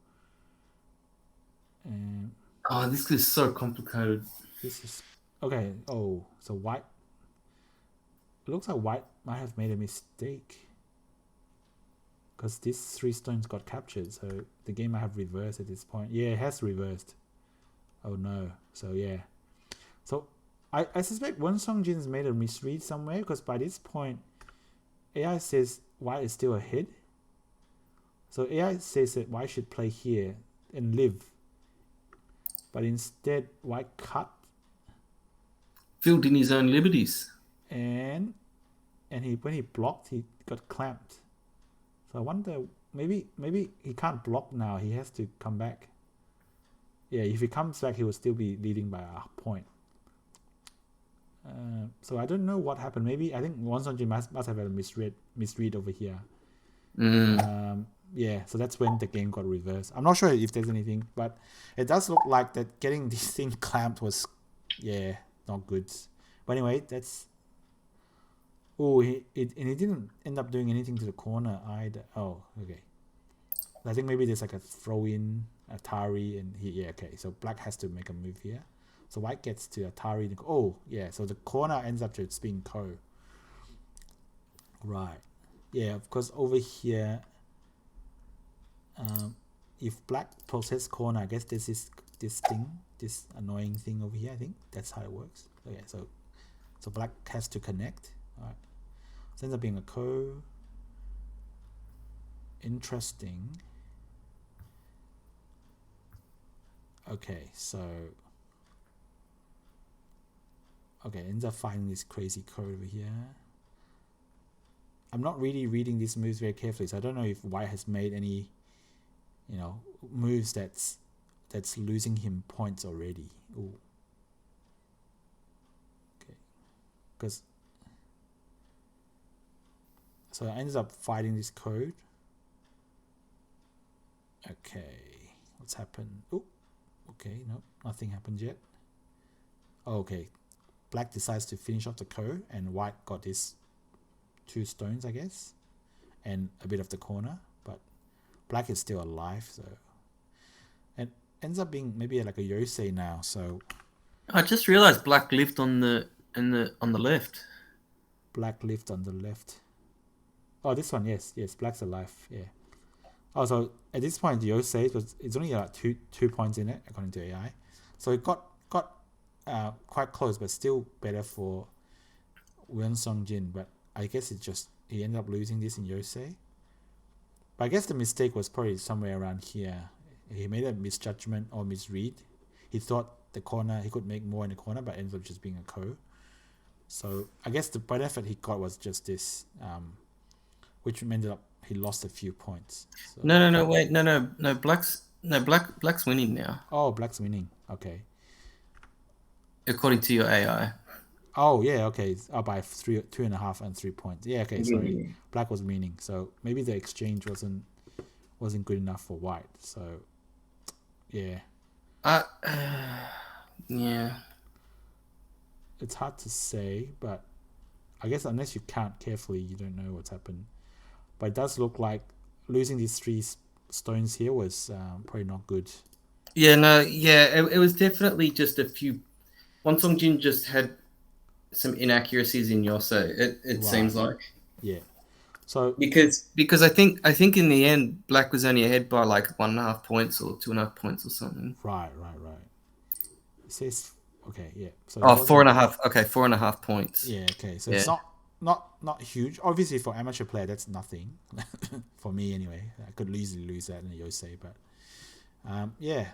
Oh, this is so complicated. This is okay. Oh, so white. It looks like white might have made a mistake, because these 3 stones got captured, so the game might have reversed at this point. Yeah, it has reversed. Oh no. So yeah. So I suspect one Seongjin's made a misread somewhere, because by this point AI says white is still ahead. So AI says that white should play here and live. But instead white cut. Filled in his own liberties. And when he blocked, he got clamped. So I wonder, maybe he can't block now. He has to come back. Yeah, if he comes back, he will still be leading by a point. So I don't know what happened. Maybe I think Won Seongjin must have had a misread over here. Yeah, so that's when the game got reversed. I'm not sure if there's anything, but it does look like that getting this thing clamped was, not good. But anyway, that's. Oh, he didn't end up doing anything to the corner either. Oh, okay. I think maybe there's like a throw-in Atari, and okay. So black has to make a move here. So white gets to Atari. Oh, yeah. So the corner ends up just being Ko. Right. Yeah, of course, over here, if black possesses corner, I guess this is this annoying thing over here. I think that's how it works. Okay, so black has to connect. All right. So ends up being a Ko. Interesting. Okay, so ends up finding this crazy code over here. I'm not really reading these moves very carefully, so I don't know if white has made any, moves that's losing him points already. Ooh. Okay, because so I ended up fighting this code. Okay, what's happened? Oh, okay, no, nothing happened yet. Oh, okay, black decides to finish off the code, and white got this 2 stones, I guess, and a bit of the corner, but black is still alive, so, and ends up being maybe like a Yosei now. So I just realized black lived on the left. Black lived on the left. Oh, this one, yes, black's alive. Yeah. Oh, so at this point, the Yosei it's only like two points in it according to AI, so it got quite close, but still better for Weon Seongjin. But I guess he ended up losing this in Yosei. But I guess the mistake was probably somewhere around here. He made a misjudgment or misread. He thought the corner, he could make more in the corner, but ended up just being a Ko. So I guess the benefit he got was just this, which ended up he lost a few points. So No, black's winning now. Oh, black's winning. Okay. According to your AI. Oh yeah, okay. It's up by 2.5 and 3 points. Yeah, okay. Sorry, black was winning. So maybe the exchange wasn't good enough for white. So yeah. Yeah. It's hard to say, but I guess unless you count carefully, you don't know what's happened. But it does look like losing these 3 stones here was probably not good. It was definitely just a few. Won Seongjin just had some inaccuracies in Yosei. It right. Seems like. Yeah. So because I think in the end black was only ahead by like 1.5 points or 2.5 points or something. Right. It says okay, yeah. So 4.5. Okay, 4.5 points. Yeah. Okay. So it's not huge. Obviously, for amateur player, that's nothing. For me, anyway, I could easily lose that in a Yosei, but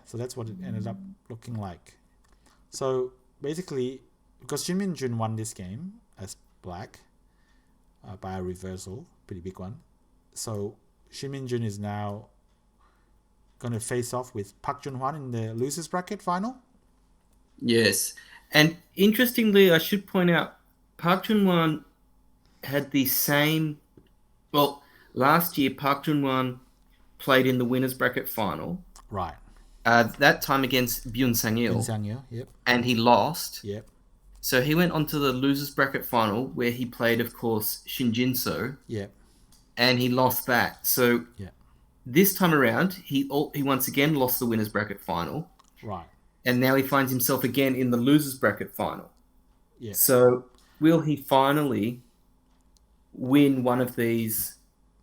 so that's what it ended up looking like. So basically, because Shin Minjun won this game as black by a reversal, pretty big one. So Shin Minjun is now going to face off with Park Junghwan in the losers bracket final. Yes, and interestingly, I should point out Park Junghwan had the same. Well, last year Park Junghwan played in the winners bracket final. Right. That time against Byun Sang-il. Yep. And he lost. Yep. So he went on to the losers bracket final where he played, of course, Shin Jinseo. Yep. And he lost that. So this time around, he once again lost the winners bracket final. Right. And now he finds himself again in the losers bracket final. Yeah. So will he finally win one of these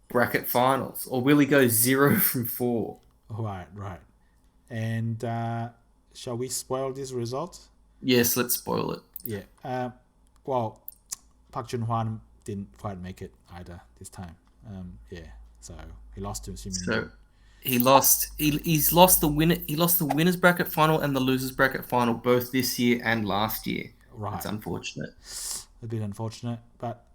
bracket finals, or will he go 0 from 4? Right. And shall we spoil this result? Yes, let's spoil it. Yeah. Well, Park Junghwan didn't quite make it either this time. So he lost to Shin Minjun. So he lost. He's lost the winner. He lost the winners bracket final and the losers bracket final both this year and last year. Right. It's unfortunate. A bit unfortunate, but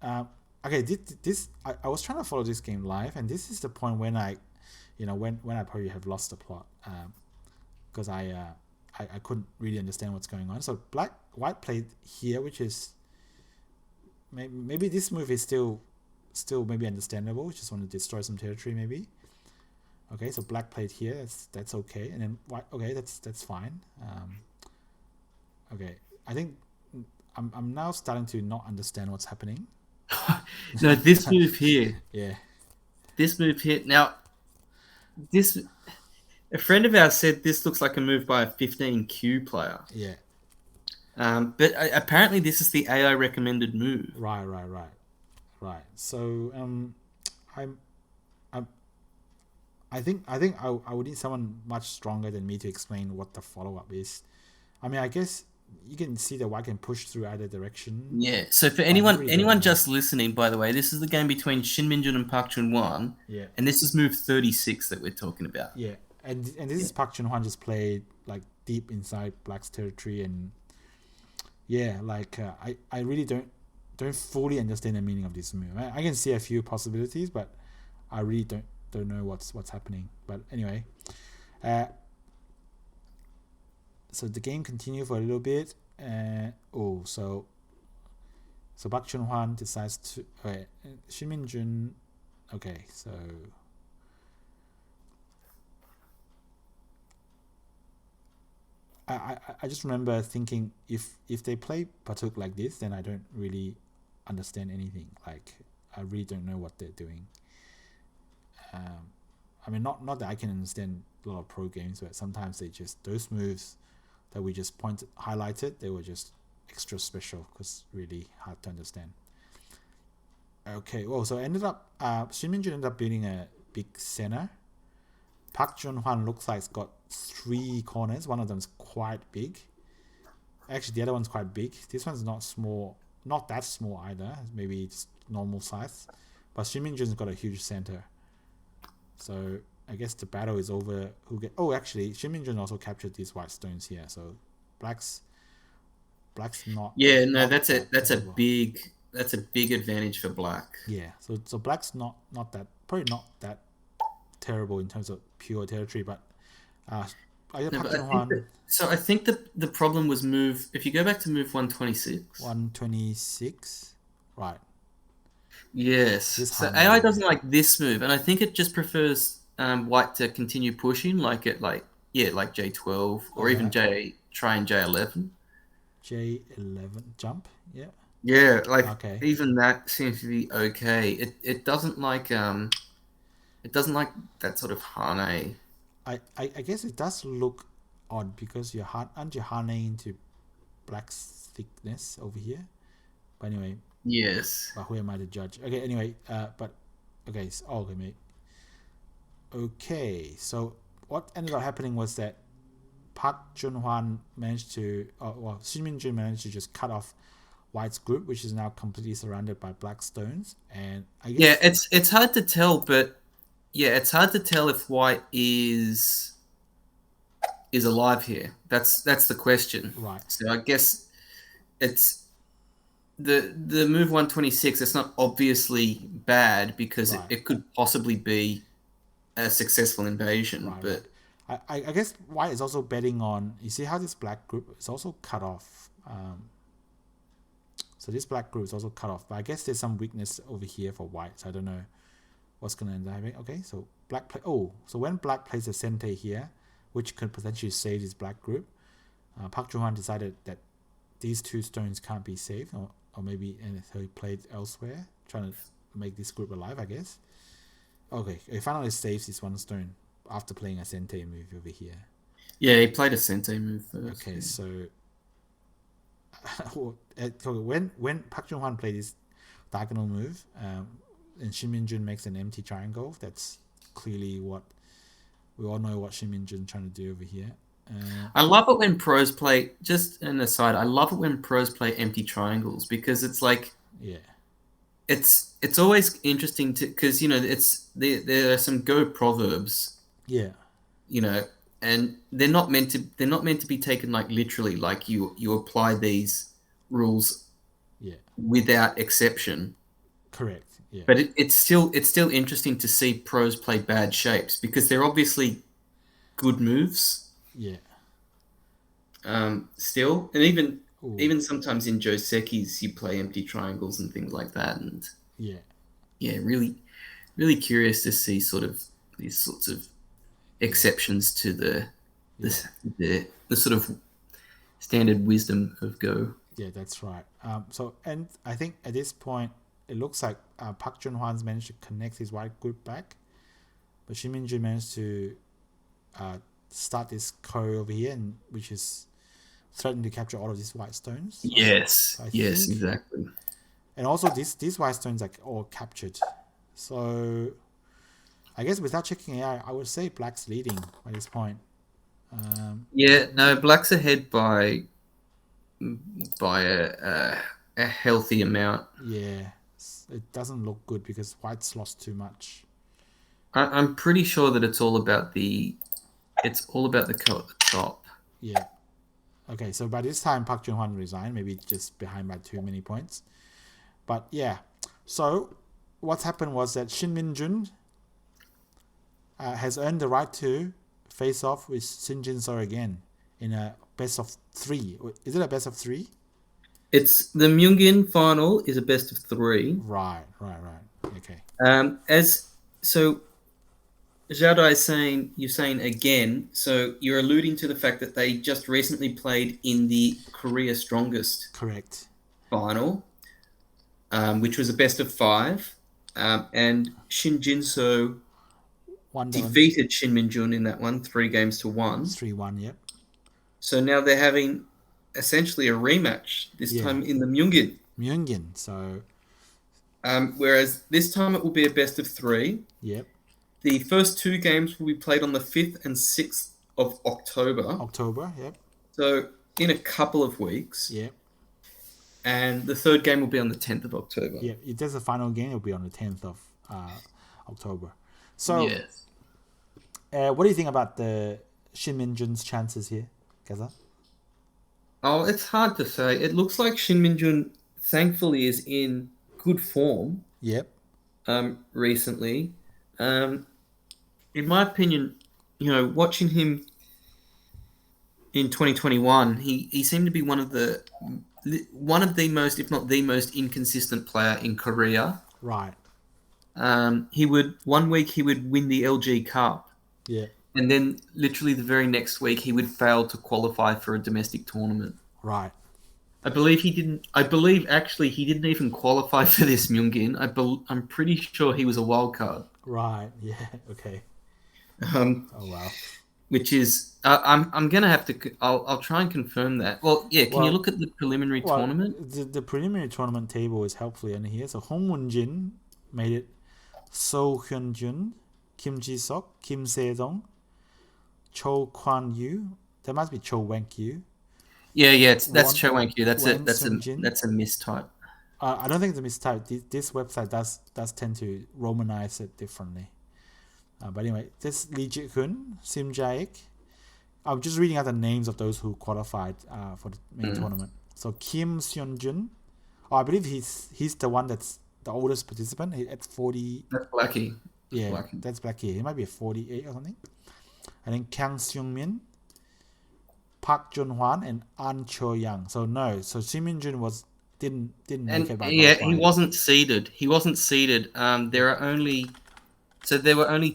okay. This I was trying to follow this game live, and this is the point when I probably have lost the plot, because I couldn't really understand what's going on. So white played here, which is maybe this move is still maybe understandable. Just want to destroy some territory, maybe. Okay, so black played here. That's okay, and then white. Okay, that's fine. Okay, I think I'm now starting to not understand what's happening. No, this move here. Yeah. This move here. Now, a friend of ours said this looks like a move by a 15Q player. Yeah. But apparently this is the AI recommended move. Right. So I think I would need someone much stronger than me to explain what the follow up is. I mean, I guess you can see that white can push through either direction. Yeah. So for anyone just listening, by the way, this is the game between Shin Minjun and Park Junghwan. Yeah. And this is move 36 that we're talking about. Yeah. And this is Park Junghwan just played like deep inside black's territory, and I really don't fully understand the meaning of this move. I can see a few possibilities, but I really don't know what's happening. But anyway, so the game continued for a little bit. So Park Junghwan decides to Shin Minjun. Okay, so I just remember thinking if they play Baduk like this, then I don't really understand anything. Like I really don't know what they're doing. I mean, not that I can understand a lot of pro games, but sometimes those moves that we just highlighted, they were just extra special because really hard to understand. Okay, well, so ended up Shin Minjun ended up building a big center. Park Junghwan looks like it's got 3 corners. One of them's quite big. Actually, the other one's quite big. This one's not small, not that small either. Maybe it's normal size. But Shin Minjun's got a huge center. So I guess the battle is over. Actually, Shin Minjun also captured these white stones here. So black's not. Yeah, no, that's a big advantage for black. Yeah, so black's not that, probably not that terrible in terms of pure territory, but I think the problem was move. If you go back to move 126. 126, right? Yes. So AI doesn't like this move, and I think it just prefers white to continue pushing, like J12 or even try and J11. J11 jump, yeah. Yeah, even that seems to be okay. It doesn't like that sort of Hane. I guess it does look odd because aren't you Hane into black's thickness over here? But anyway. Yes. But who am I to judge? Okay, anyway, okay, mate. Okay, so what ended up happening was that Park Junghwan managed to, Shin Minjun managed to just cut off white's group, which is now completely surrounded by black stones, and I guess it's hard to tell, but it's hard to tell if white is alive here. That's the question. Right. So I guess it's the move 126. It's not obviously bad because it could possibly be a successful invasion, but. I guess White is also betting on. You see how this black group is also cut off. So this black group is also cut off. But I guess there's some weakness over here for White. So I don't know what's going to end up happening. Okay, so black play. Oh, so when black plays a Sente here, which could potentially save this black group, Park Junghwan decided that these two stones can't be saved, or maybe and so he played elsewhere, trying to make this group alive. I guess. Okay, he finally saves this one stone after playing a Sente move over here. Yeah, he played a Sente move first. Okay, so when Park Junghwan played this diagonal move, and Shin Minjun makes an empty triangle, that's clearly what we all know what Shin Minjun trying to do over here. I love it when pros play. Just an aside, I love it when pros play empty triangles because it's like it's always interesting to because there are some Go proverbs. Yeah, and they're not meant to be taken like literally. Like you apply these rules, without exception. Correct. Yeah. But it's still interesting to see pros play bad shapes because they're obviously good moves. Yeah. Still, and even sometimes in Joseki's you play empty triangles and things like that, and really, really curious to see sort of these sorts of exceptions to the sort of standard wisdom of Go. Yeah, that's right. So, and I think at this point, it looks like Park Junhwan's managed to connect his white group back, but Shin Minjun managed to start this curry over here, which is threatening to capture all of these white stones. Yes, yes, exactly. And also, these white stones are all captured. So, I guess without checking AI, I would say Black's leading by this point. Black's ahead by a healthy amount. Yeah, it doesn't look good because White's lost too much. I'm pretty sure that it's all about the kill at the top. Yeah. Okay, so by this time, Park Junhwan resigned, maybe just behind by too many points. But yeah, so what's happened was that Shin Minjun has earned the right to face off with Shin Jinseo again in a best of 3. Is it a best of 3? It's the Myungin final is a best of 3. Right. Okay. So Xiaodai is saying, you're saying again, so you're alluding to the fact that they just recently played in the Korea Strongest Correct. final, which was a best of 5, and Shin Jinseo defeated Shin Minjun in that one, 3-1. 3-1, yep. So now they're having essentially a rematch, this time in the Myungin. Myungin, so... whereas this time it will be a best of 3. Yep. The first 2 games will be played on the 5th and 6th of October. Yep. So in a couple of weeks. Yep. And the third game will be on the 10th of October. Yeah, if there's a final game, it'll be on the 10th of October. So, yes. What do you think about the Shin Minjun's chances here, Gaza? Oh, it's hard to say. It looks like Shin Minjun, thankfully, is in good form. Yep. Recently. In my opinion, watching him in 2021, he seemed to be one of the most, if not the most, inconsistent player in Korea. Right. One week he would win the LG Cup. Yeah. And then literally the very next week he would fail to qualify for a domestic tournament. Right. I believe actually he didn't even qualify for this Myungin. I'm pretty sure he was a wild card. Right. Yeah. Okay. Oh wow. Which is I'm gonna have to. I'll try and confirm that. Well, yeah. Can you look at the preliminary tournament? The preliminary tournament table is helpfully in here. So Hong Moon-jin made it. So Hyun-jun, Kim Ji-seok, Kim Se-dong, Cho Kwan-yu. That must be Cho Wank-yu. Yeah. That's Cho Wank-yu. That's a mistype. I don't think it's a mistype. This website does tend to romanize it differently. But anyway, this Lee Ji-hoon, Sim Jae-ik. I'm just reading out the names of those who qualified for the main tournament. So Kim Seongjin, I believe he's the one that's the oldest participant. At 40. That's Blackie. Yeah, Blackie. that's Blackie. He might be 48 or something. And then Kang Seung-min, Park Junghwan, and An Cho-young. So no, so Shin Minjun didn't make it by he wasn't seeded. There were only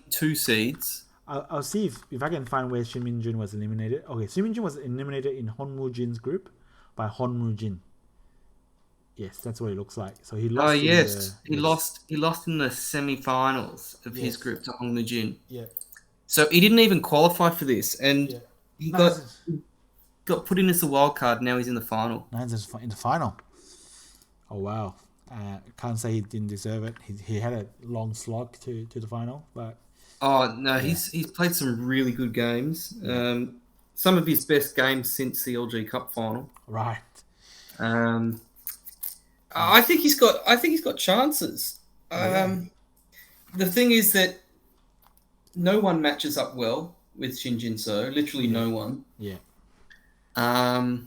2 seeds. I'll see if I can find where Shin Minjun was eliminated. Okay, Shin Minjun was eliminated in Honmu Jin's group by Honmu Jin. Yes, that's what it looks like. So he lost. He lost in the semi-finals of his group to Honmu Jin. Yeah. So he didn't even qualify for this, and he got put in as a wild card. Now he's in the final. Now he's in the final. Oh wow! Can't say he didn't deserve it. He had a long slog to the final, but. Oh no, he's played some really good games. Some of his best games since the LG Cup final. Right. I think he's got chances. The thing is that no one matches up well with Shin Jinseo. Literally no one. Yeah. But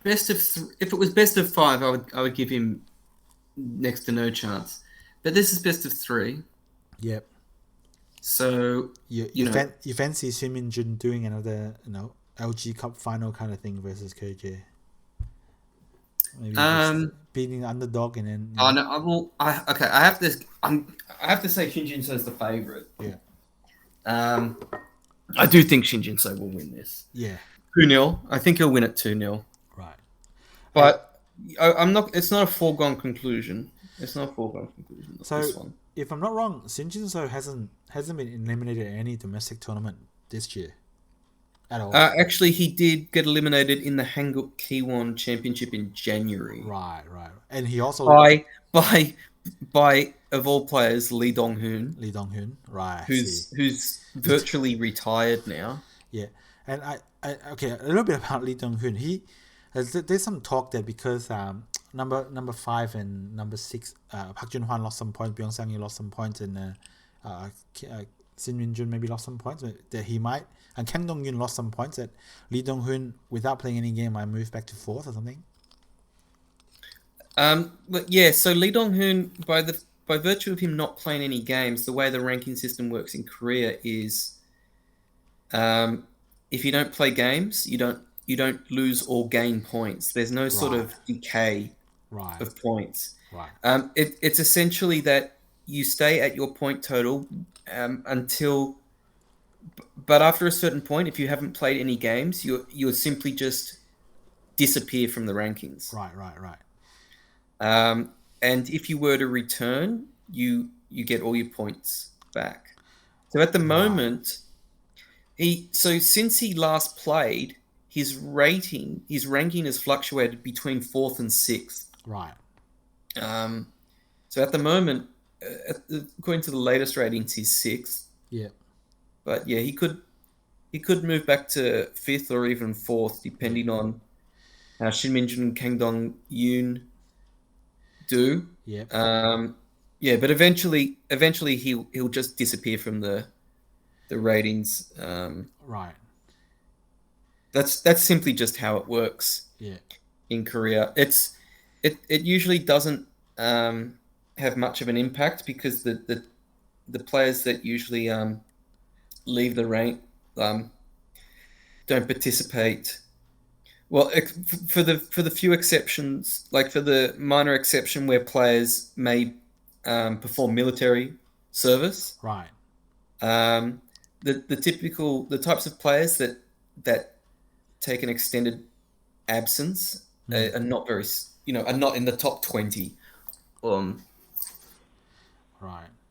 if it was best of 5, I would give him next to no chance. But this is best of 3. Yep. So you fancy Shin Minjun doing another LG Cup final kind of thing versus KJ? Maybe just beating the underdog and then. Oh no! I have to say Shin Jinseo is the favorite. Yeah. I do think Shin Jinseo will win this. Yeah. 2-0. I think he'll win it 2-0. Right. But I'm not. It's not a foregone conclusion. So this one. If I'm not wrong, Shin Jinseo hasn't been eliminated in any domestic tournament this year at all. Actually, he did get eliminated in the Hanguk Kiwon Championship in January. Right. And he also by of all players, Lee Dong-hoon, right? Who's virtually retired now. Yeah, and I okay, a little bit about Lee Dong-hoon. There's some talk that because number 5 and number 6, Park Junhwan lost some points, Byung Sang-yi lost some points, and Shin Minjun maybe lost some points. That he might, and Kang Dong-yoon lost some points. That Lee Dong-hoon, without playing any game, might move back to 4th or something. But yeah, so Lee Dong-hoon, by virtue of him not playing any games, the way the ranking system works in Korea is, if you don't play games, you don't lose or gain points. There's no sort of decay of points. Right. It's essentially that you stay at your point total until, but after a certain point, if you haven't played any games, you'll simply just disappear from the rankings. Right. And if you were to return, you get all your points back. So at the moment, since he last played, his ranking has fluctuated between 4th and 6th. Right. So at the moment, according to the latest ratings, he's 6th. Yeah. But yeah, he could move back to 5th or even 4th, depending on how Shin Minjun and Kang Dong-yoon do. Yeah. But eventually he'll just disappear from the ratings. Right. That's simply just how it works. Yeah. In Korea, it usually doesn't have much of an impact because the players that usually leave the rank don't participate. Well, for the few exceptions, like for the minor exception where players may perform military service, right? The types of players that take an extended absence are not very, are not in the top 20. Right.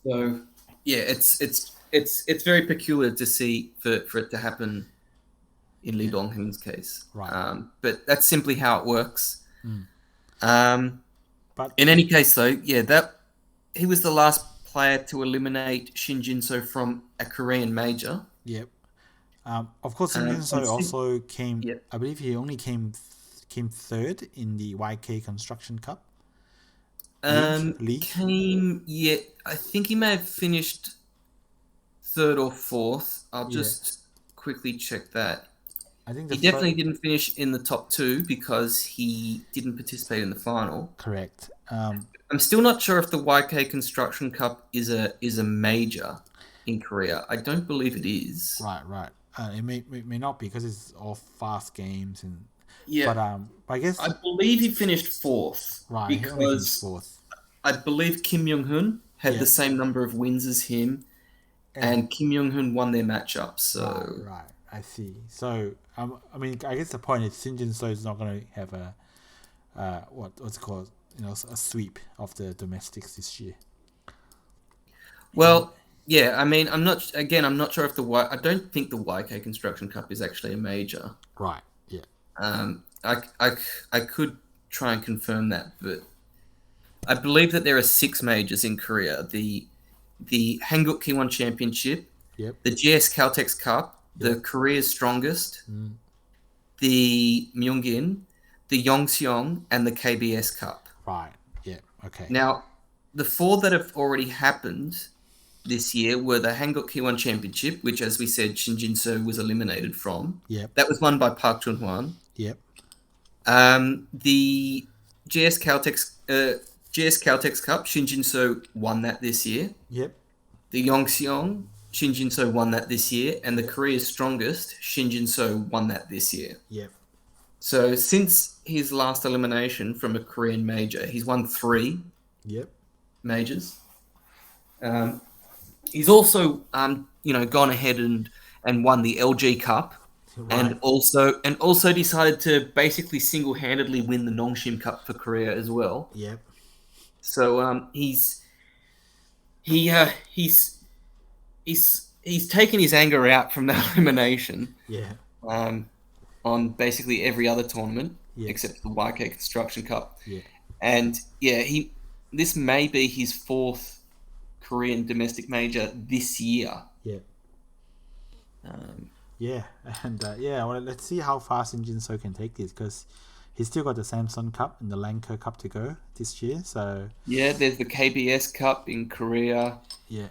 So yeah, it's very peculiar to see for it to happen in Lee Dong-hoon's case. Right. But that's simply how it works. But in any case, though, that he was the last player to eliminate Shin Jinseo from a Korean major. Yep. Of course, Shin Jinseo also came. Yep. I believe he only came 3rd in the Weiqi Construction Cup. League. I think he may have finished 3rd or 4th. I'll just quickly check that. I think he definitely didn't finish in the top 2 because he didn't participate in the final. Correct. I'm still not sure if the Weiqi Construction Cup is a major in Korea. I don't believe it is. Right. It may not be because it's all fast games and. Yeah. But I guess I believe he finished 4th. Right. Because he only finished 4th. I believe Kim Myung-hun had the same number of wins as him, and Kim Myung-hun won their matchup. So right. I see. So I mean, I guess the point is Jinseo is not going to have a what's it called, a sweep of the domestics this year. Well, yeah. I mean, I'm not sure if I don't think the YK Construction Cup is actually a major. Right. Yeah. I could try and confirm that, but I believe that there are 6 majors in Korea: the Hanguk K1 Championship, the GS Caltex Cup, the Korea's Strongest, the Myungin, the Yongseong, and the KBS Cup. Right. Yeah. Okay. Now, the 4 that have already happened this year were the Hanguk K1 Championship, which, as we said, Shin Jinseo was eliminated from. Yep. That was won by Park Junghwan. Yep. The GS Caltex Cup, Shin Jinseo won that this year. Yep. The Yongseong, Shin Jinseo won that this year, and the Korea's Strongest, Shin Jinseo won that this year. Yep. So since his last elimination from a Korean major, he's won 3 majors. He's also gone ahead and won the LG Cup, and also decided to basically single-handedly win the Nongshim Cup for Korea as well. Yep. So he's taken his anger out from that elimination. Yeah. On basically every other tournament except the YK Construction Cup. Yeah. And this may be his 4th Korean domestic major this year. Yeah. Well, let's see how fast Jinseo can take this, because he's still got the Samsung Cup and the Lanka Cup to go this year. So there's the KBS Cup in Korea. Yeah.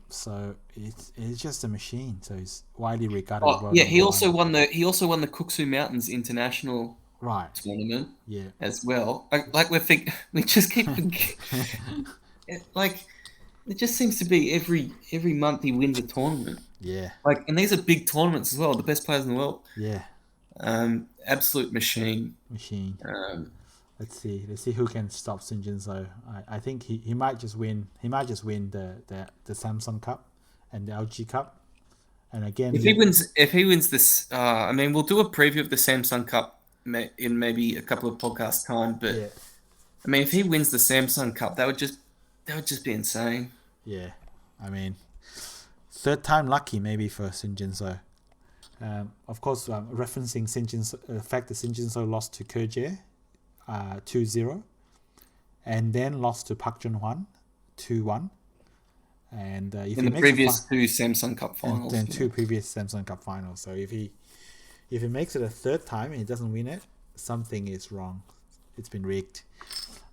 So it's just a machine. So it's widely regarded. He also won the Kuksu Mountains International tournament. Yeah. As well. We just keep it just seems to be every month he wins a tournament. Yeah. And these are big tournaments as well. The best players in the world. Yeah. Absolute machine. Let's see who can stop Jinseo. I think he might just win. He might just win the Samsung Cup and the LG Cup. And again, if he wins this, we'll do a preview of the Samsung Cup in maybe a couple of podcasts time. But if he wins the Samsung Cup, that would just be insane. Yeah, 3rd time lucky maybe for Jinseo. Of course, referencing the fact that Jinseo lost to Kerje 2-0, and then lost to Park Junghwan 2-1. And in the previous 2 Samsung Cup finals, and then 2 previous Samsung Cup finals. So if he makes it a 3rd time and he doesn't win it, something is wrong. It's been rigged.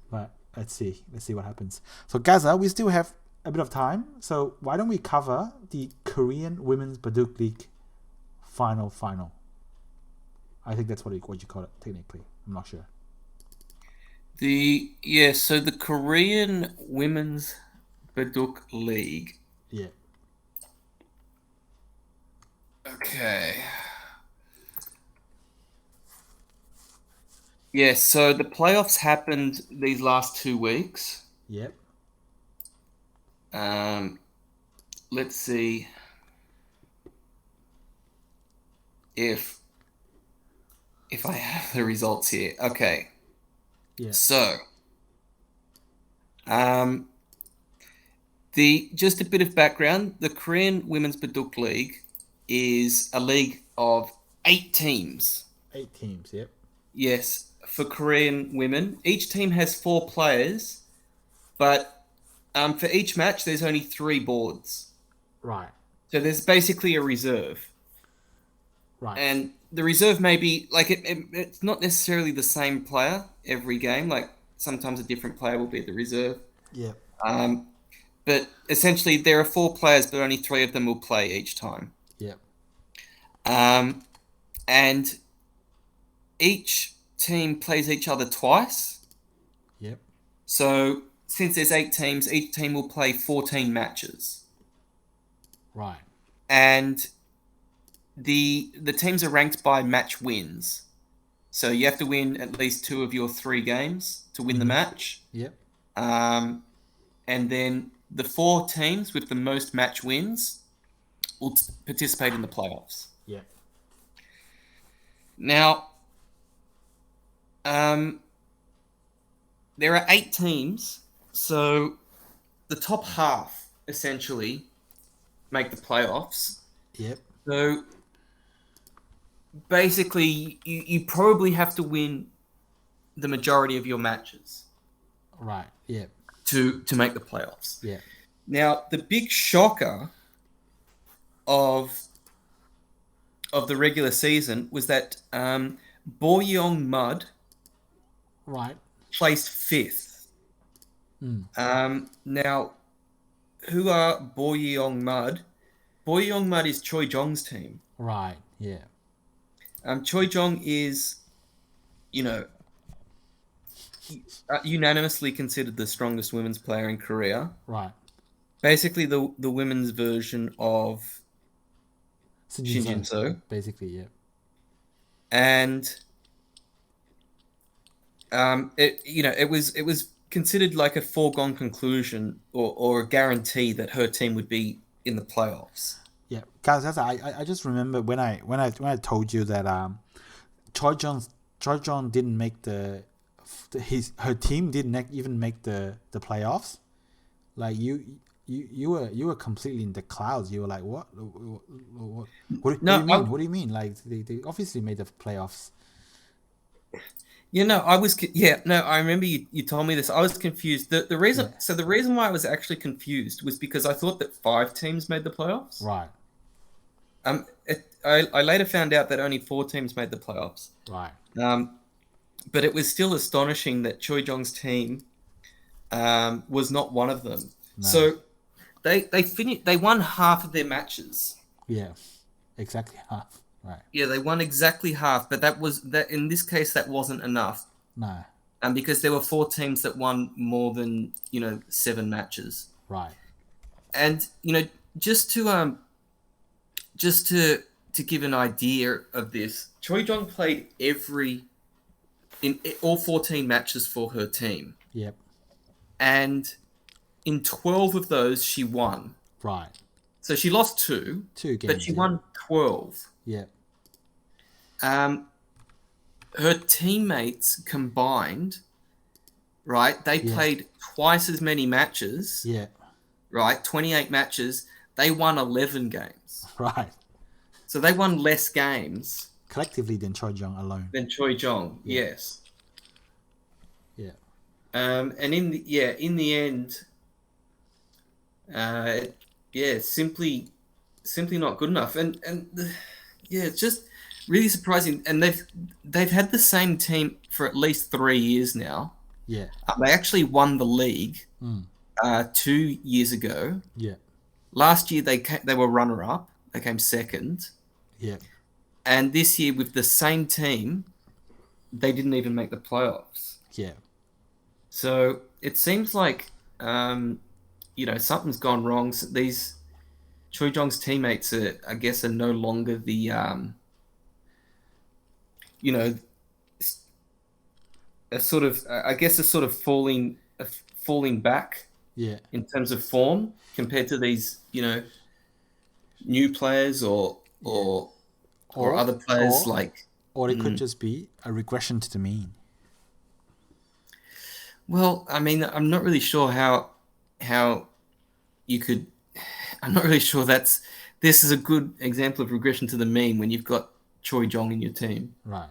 But let's see what happens. So Gaza, we still have a bit of time. So why don't we cover the Korean Women's Baduk League final? I think that's what you call it technically. I'm not sure. So the Korean Women's Baduk League. Yeah. Okay. Yeah, so the playoffs happened these last 2 weeks. Yep. Let's see if I have the results here. Okay. Yeah. So, just a bit of background. The Korean Women's Baduk League is a league of 8 teams. 8 teams, yep. Yes, for Korean women. Each team has 4 players, but for each match, there's only 3 boards. Right. So there's basically a reserve. Right. And the reserve may be, it's not necessarily the same player every game. Sometimes a different player will be at the reserve. Yeah. But essentially, there are 4 players, but only 3 of them will play each time. Yeah. and each team plays each other twice. Yep. So since there's 8 teams, each team will play 14 matches. Right. And the teams are ranked by match wins. So you have to win at least 2 of your 3 games to win the match. Yep. And then the 4 teams with the most match wins will participate in the playoffs. Yeah. Now, there are 8 teams, so the top half essentially make the playoffs. Yep. So basically, you probably have to win the majority of your matches. Right. Yeah. To make the playoffs. Yeah. Now, the big shocker of the regular season was that Boryong Mud Right. placed 5th. Now, who are Boryong Mud? Boryong Mud is Choi Jong's team. Right. Yeah. Choi Jong is, unanimously considered the strongest women's player in Korea. Right. Basically, the women's version of Shin Jinseo. Basically, yeah. And it was considered like a foregone conclusion or a guarantee that her team would be in the playoffs. Yeah, guys, I just remember when I told you that Choi Jong didn't make her team didn't even make the playoffs. Like you were completely in the clouds. You were like, what do you mean? What do you mean? Like they obviously made the playoffs. I remember you told me this. I was confused. The reason why I was actually confused was because I thought that 5 teams made the playoffs. Right. I later found out that only 4 teams made the playoffs. Right. But it was still astonishing that Choi Jong's team was not one of them. No. So they won half of their matches. Yeah, exactly half. Right. Yeah, they won exactly half, but that in this case that wasn't enough. No. Because there were 4 teams that won more than 7 matches. Right. And just to give an idea of this, Choi Jong played in all 14 matches for her team. Yep. And in 12 of those, she won. Right. So she lost 2 games, but she won 12. Yep. Her teammates combined, right? They played twice as many matches. Yeah. Right? 28 matches. They won 11 games. Right. So they won less games collectively than Choi Jong alone. Choi Jong, yes. Yeah. And in the end, simply not good enough. And it's just really surprising. And they've had the same team for at least 3 years now. Yeah. They actually won the league 2 years ago. Yeah. Last year they were runner-up. They came second. Yeah. And this year with the same team, they didn't even make the playoffs. Yeah. So it seems like something's gone wrong. So these Choi Jong's teammates are no longer the a sort of falling back. Yeah. In terms of form compared to these, new players or other players or it could just be a regression to the mean. Well, I mean, I'm not really sure how you could. I'm not really sure this is a good example of regression to the mean when you've got Choi Jong in your team. Right.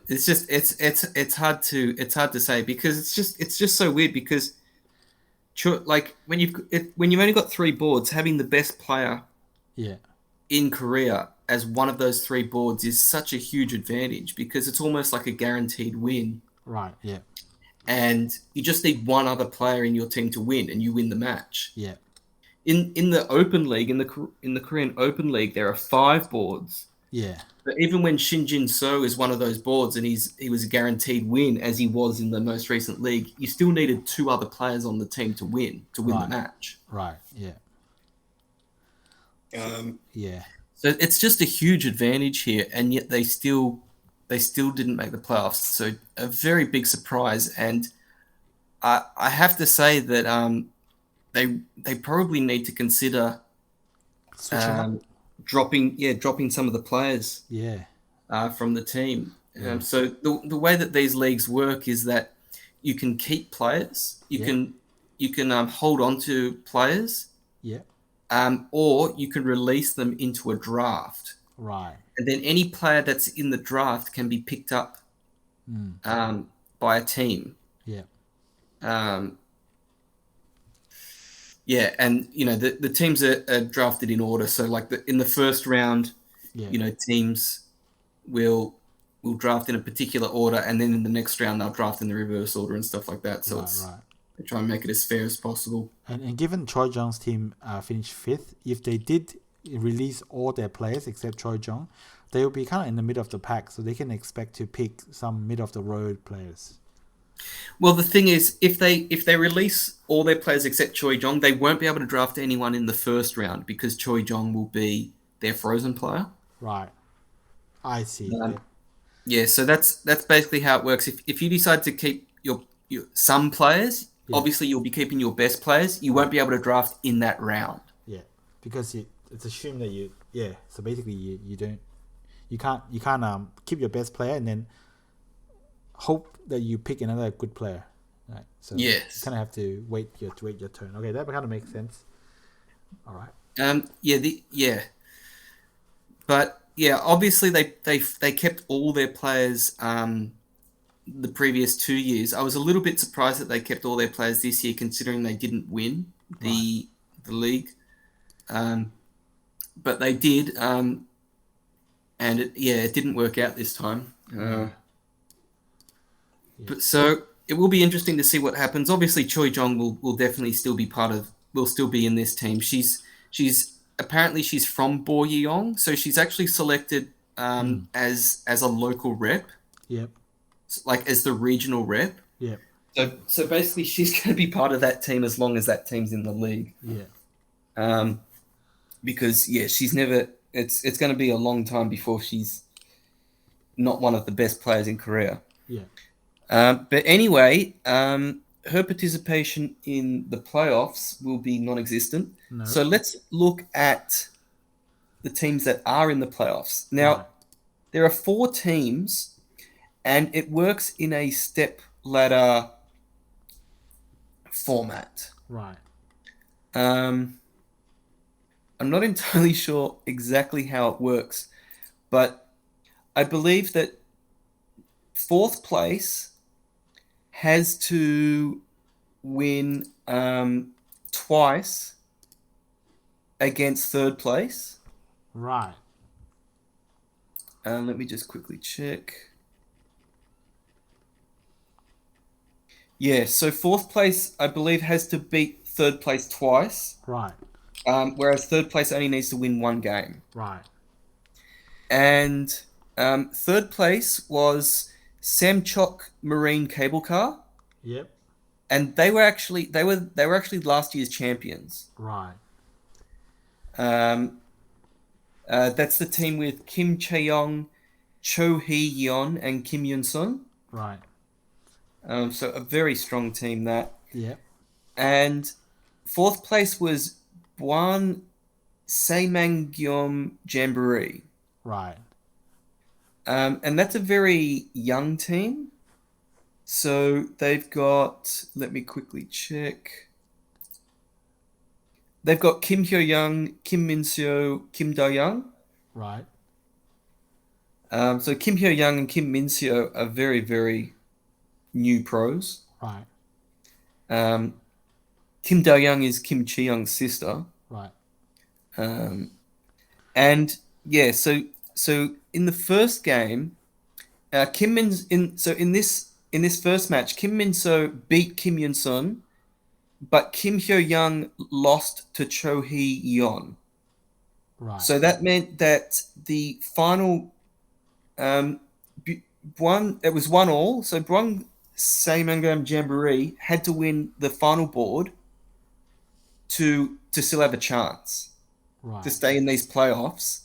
It's just it's hard to say because it's just so weird because when you've only got 3 boards, having the best player in Korea as one of those 3 boards is such a huge advantage because it's almost like a guaranteed win. Right. Yeah. And you just need one other player in your team to win, and you win the match. Yeah. In the Open League, in the Korean Open League, there are 5 boards, Yeah. But even when Shin Jinseo is one of those boards and he was a guaranteed win, as he was in the most recent league, you still needed 2 other players on the team to win the match. Right. Yeah. Yeah. So it's just a huge advantage here, and yet they still didn't make the playoffs. So a very big surprise, and I have to say that they probably need to consider dropping some of the players from the team. So the way that these leagues work is that you can keep players, you can hold on to players, or you can release them into a draft. Right. And then any player that's in the draft can be picked up by a team. Yeah. And the teams are drafted in order. So like in the first round, teams will draft in a particular order, and then in the next round they'll draft in the reverse order and stuff like that. So they try and make it as fair as possible. And given Choi Jong's team finished 5th, if they did release all their players except Choi Jong, they will be kind of in the middle of the pack, so they can expect to pick some middle of the road players. Well, the thing is, if they release all their players except Choi Jong, they won't be able to draft anyone in the first round because Choi Jong will be their frozen player. Right. I see. So that's basically how it works. If you decide to keep your some players, obviously you'll be keeping your best players. You won't be able to draft in that round. Yeah, because it's assumed that so basically you can't keep your best player and then hope that you pick another good player, right? So you kind of have to wait your turn. Okay, that kind of makes sense. All right. But obviously they kept all their players the previous 2 years. I was a little bit surprised that they kept all their players this year, considering they didn't win the league. But they did, and it didn't work out this time. But so it will be interesting to see what happens. Obviously, Choi Jong will definitely still be will still be in this team. She's apparently she's from Boryong, so she's actually selected as a local rep. Yep. Like as the regional rep. Yep. So basically, she's going to be part of that team as long as that team's in the league. Yeah. Because she's never. It's going to be a long time before she's not one of the best players in Korea. Yeah. But anyway, her participation in the playoffs will be non-existent. No. So let's look at the teams that are in the playoffs. Now, there are 4 teams, and it works in a step ladder format. Right. I'm not entirely sure exactly how it works, but I believe that 4th place has to win twice against 3rd place. Right. Let me just quickly check. Yeah, so 4th place, I believe, has to beat 3rd place twice. Right. Whereas 3rd place only needs to win 1 game. Right. And 3rd place was Samchok Marine Cable Car. Yep. And they were actually last year's champions. Right. That's the team with Kim Chae-young, Cho Hee-yeon, and Kim Yun-sun. Right. So a very strong team that. Yep. And 4th place was Buan Saemangyom Jamboree. Right. And that's a very young team. So they've got, let me quickly check. They've got Kim Hyo-young, Kim Min-seo, Kim Da-young. Right. So Kim Hyo-young and Kim Min-seo are very, very new pros. Right. Kim Da-young is Kim Chi-young's sister. Right. And yeah, so in the first game, in this first match, Kim Min-seo beat Kim Yun-sun, but Kim Hyo-young lost to Cho Hee-yeon. Right. So that meant that the final it was 1-1. So Brong Seimangam Jamboree had to win the final board to still have a chance to stay in these playoffs.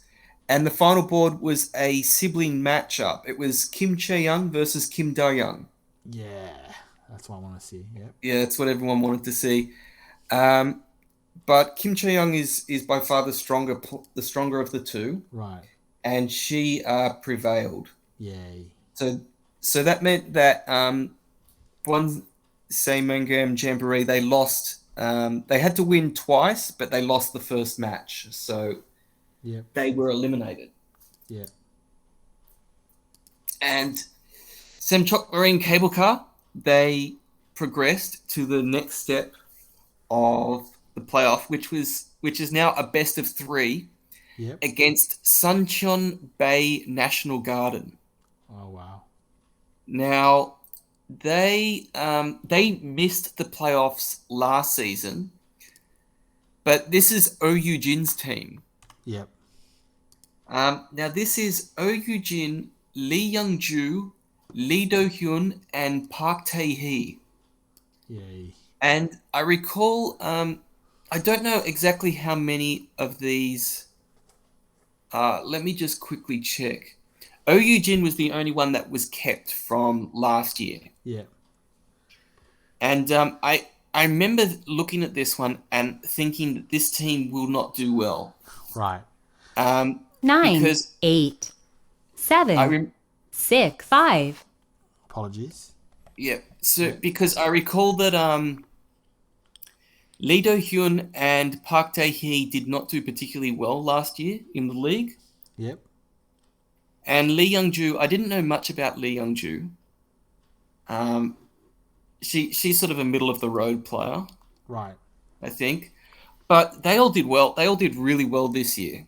And the final board was a sibling matchup. It was Kim Chae-young versus Kim Da-young. Yeah, that's what I want to see. Yep. Yeah, that's what everyone wanted to see. But Kim Chae-young is by far the stronger of the two. Right. And she prevailed. Yay. So that meant that one Seimangam Jamboree, they lost. They had to win twice, but they lost the first match. So they were eliminated. Yeah. And Semchok Marine Cable Car, they progressed to the next step of the playoff, which is now a best of 3 against Suncheon Bay National Garden. Oh wow! Now they missed the playoffs last season, but this is OU Jin's team. Yep. Now this is OU Jin, Lee Young-ju, Lee Do-hyun, and Park Tae-hee. Yay. And I recall, I don't know exactly how many of these. Let me just quickly check. OU Jin was the only one that was kept from last year. Yeah. And I remember looking at this one and thinking that this team will not do well. Right. 9, 8, 7, 6, 5. Apologies. Yeah. So because I recall that Lee Do-hyun and Park Tae-hee did not do particularly well last year in the league. Yep. And Lee Young-ju, I didn't know much about Lee Young-ju. She's sort of a middle of the road player. Right. I think. But they all did well. They all did really well this year.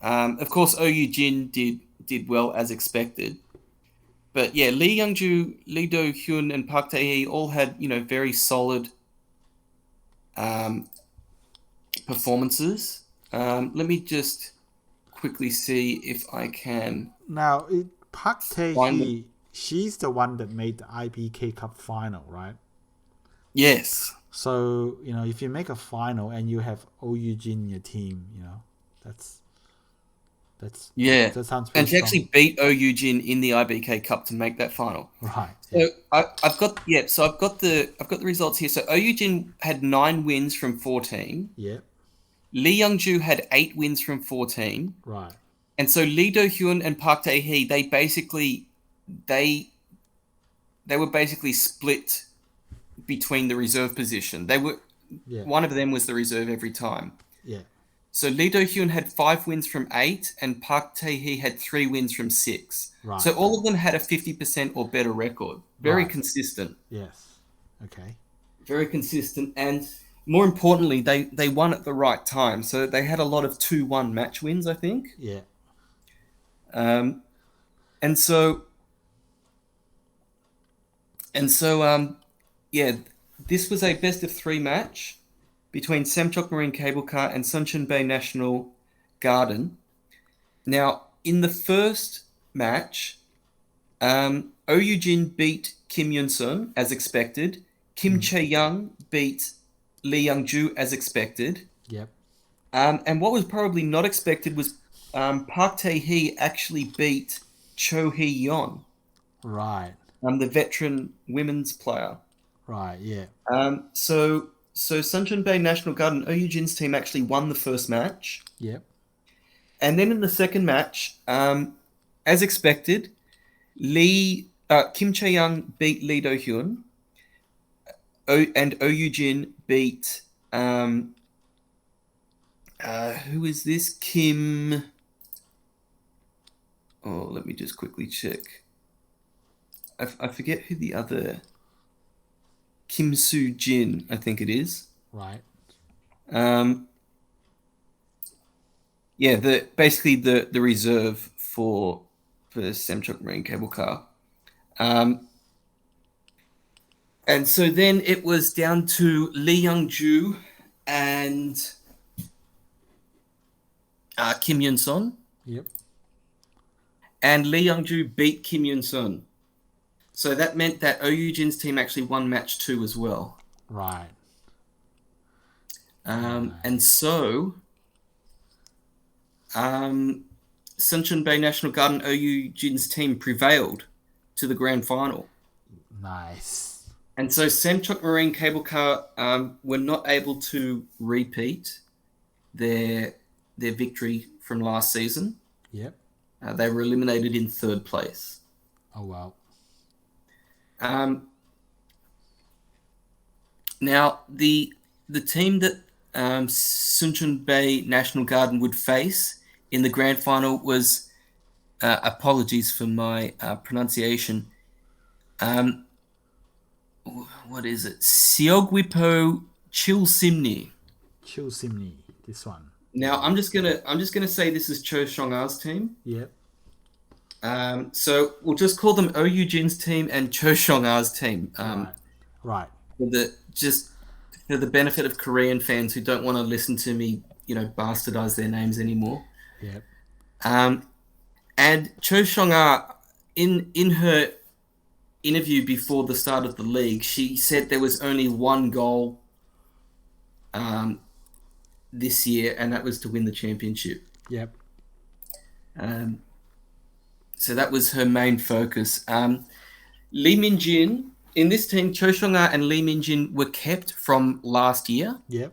Of course, OU Jin did well as expected. But yeah, Lee Young-ju, Lee Do-hyun, and Park Tae-hee all had, very solid performances. Let me just quickly see if I can. Now, Park Tae-hee, she's the one that made the IBK Cup final, right? Yes. So, if you make a final and you have OU Jin in your team, that's that sounds pretty and she strong. actually beat OU Jin in the IBK Cup to make that final. Right. So I've got the results here. So OU Jin had 9 wins from 14. Yeah. Lee Young-ju had 8 wins from 14. Right. And so Lee Do-hyun and Park Tae-hee, they were basically split between the reserve position. One of them was the reserve every time. Yeah. So Lee Do-hyun had 5 wins from 8 and Park Tae-hee had 3 wins from 6. Right. So all of them had a 50% or better record. Very consistent. Yes. Okay. Very consistent. And more importantly, they won at the right time. So they had a lot of 2-1 match wins, I think. Yeah. And so this was a best of 3 match between Semchok Marine Cable Car and Suncheon Bay National Garden. Now, in the first match, OU Jin beat Kim Yoon-sun as expected. Kim Chae-young beat Lee Young-ju as expected. Yep. And what was probably not expected was Park Tae-hee actually beat Cho Hee-yeon. Right. The veteran women's player. Right, yeah. So Suncheon Bay National Garden, OU Jin's team actually won the first match. Yep. And then in the second match, as expected, Kim Chae-young beat Lee Do-hyun, and OU Jin beat who is this? Kim. Oh, let me just quickly check. I forget who the other. Kim Soo-jin, I think it is. Right. Basically the reserve for Semchok Marine Cable Car. And so then it was down to Lee Young-ju and Kim Yun-son. Yep. And Lee Young-ju beat Kim Yun-son. So that meant that OU Jin's team actually won match 2 as well. Right. And so, Suncheon Bay National Garden OU Jin's team prevailed to the grand final. Nice. And so Samcheok Marine Cable Car were not able to repeat their victory from last season. Yep. They were eliminated in 3rd place. Oh, wow. Now, the team that Suncheon Bay National Garden would face in the grand final was, apologies for my pronunciation, what is it? Seogwipo Chilsimni. Chilsimni, this one. Now I'm just gonna say this is Cho Shong-a's team. Yep. So we'll just call them OU Jin's team and Cho Shong-a's team. Right. For the benefit of Korean fans who don't want to listen to me, bastardize their names anymore. Yep. And Cho Shong-a, in her interview before the start of the league, she said there was only one goal this year, and that was to win the championship. Yep. So that was her main focus. Lee Minjun, in this team, Cho Shong-a and Lee Minjun were kept from last year. Yep.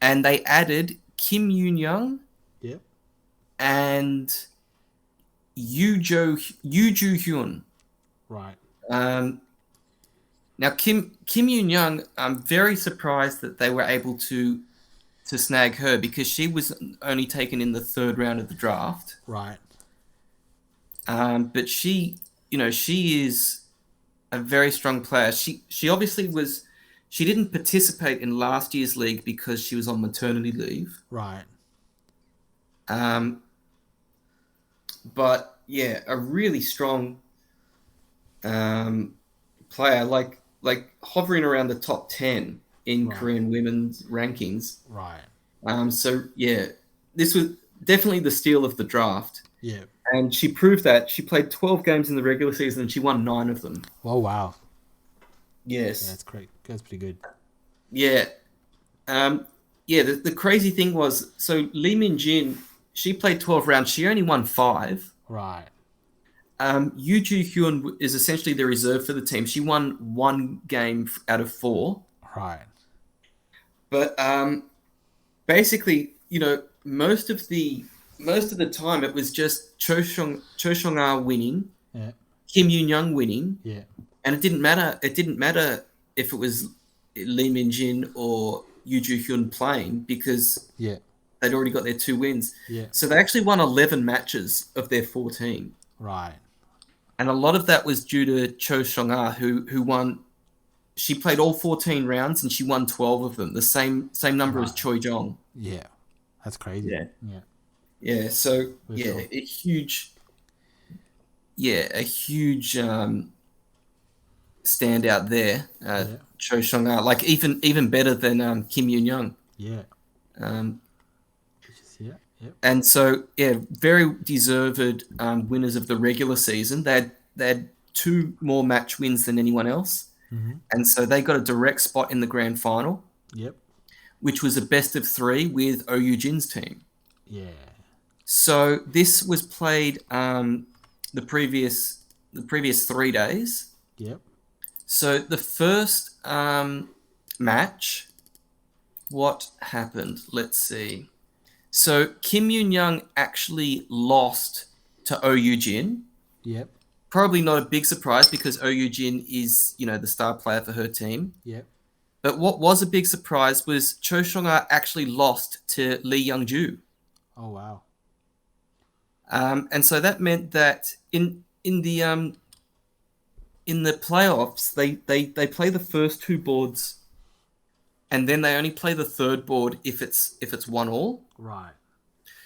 And they added Kim Yoon-young. Yep. And Yoo Joo-hyun. Right. Now, Kim Yoon-young, I'm very surprised that they were able to snag her because she was only taken in the 3rd round of the draft. Right. But she is a very strong player. She obviously was. She didn't participate in last year's league because she was on maternity leave. Right. But yeah, a really strong player, like hovering around the top 10 in Korean women's rankings. Right. So yeah, this was definitely the steal of the draft. Yeah. And she proved that. She played 12 games in the regular season and she won 9 of them. Oh, wow. Yes. Yeah, that's great. That's pretty good. Yeah. The crazy thing was, so Lee Min-jin, she played 12 rounds. She only won 5. Right. Yoo Joo-hyun is essentially the reserve for the team. She won 1 game out of 4. Right. But basically, most of the time it was just Cho Shong-a winning, Yeah. Kim Yoon-young winning, Yeah. and it didn't matter. It didn't matter if it was Lee Min-jin or Yoo Joo-hyun playing because Yeah. they'd already got their 2 wins. Yeah. So they actually won 11 matches of their 14. Right. And a lot of that was due to Cho Shong-a, who won. She played all 14 rounds and she won 12 of them, the same number as Choi Jong. Yeah. That's crazy. Yeah. Yeah. Yeah, so Very yeah, cool. a huge standout there. Cho Shong-a, like even better than Kim Yoon-young. Yeah. Yeah. And so yeah, very deserved winners of the regular season. They had 2 more match wins than anyone else, and so they got a direct spot in the grand final. Yep. Which was a best of 3 with OU Jin's team. Yeah. So this was played the previous 3 days. Yep. So the first match, what happened? Let's see. So Kim Yoon-young actually lost to OU Jin. Yep. Probably not a big surprise because OU Jin is, the star player for her team. Yep. But what was a big surprise was Cho Shong-a actually lost to Lee Young-ju. Oh, wow. And so that meant that in the playoffs, they play the first 2 boards, and then they only play the 3rd board if it's 1-1. Right.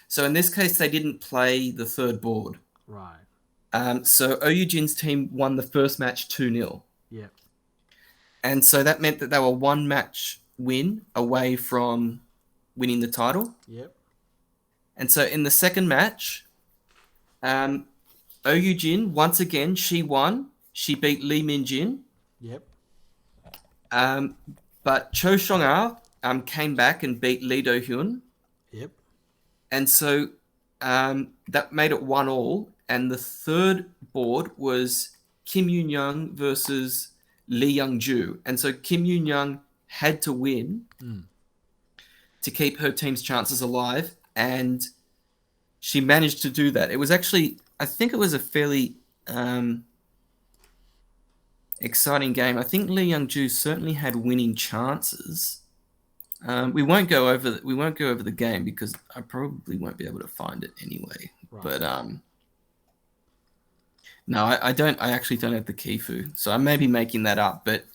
So in this case, they didn't play the 3rd board. Right. So OU Jin's team won the first match 2-0. Yep. And so that meant that they were 1 match win away from winning the title. Yep. And so in the second match, Jin, once again, she won. She beat Lee Minjin. Yep. But Cho Song-ah came back and beat Lee Do-hyun. Yep. And so that made it 1-1. And the third board was Kim Yoon-young versus Lee Young-ju. And so Kim Yoon-young had to win to keep her team's chances alive. And she managed to do that. It was actually, I think it was a fairly exciting game. I think Lee Young-ju certainly had winning chances. We won't go over the game because I probably won't be able to find it anyway. Right. But no, I don't. I actually don't have the Kifu, so I may be making that up. But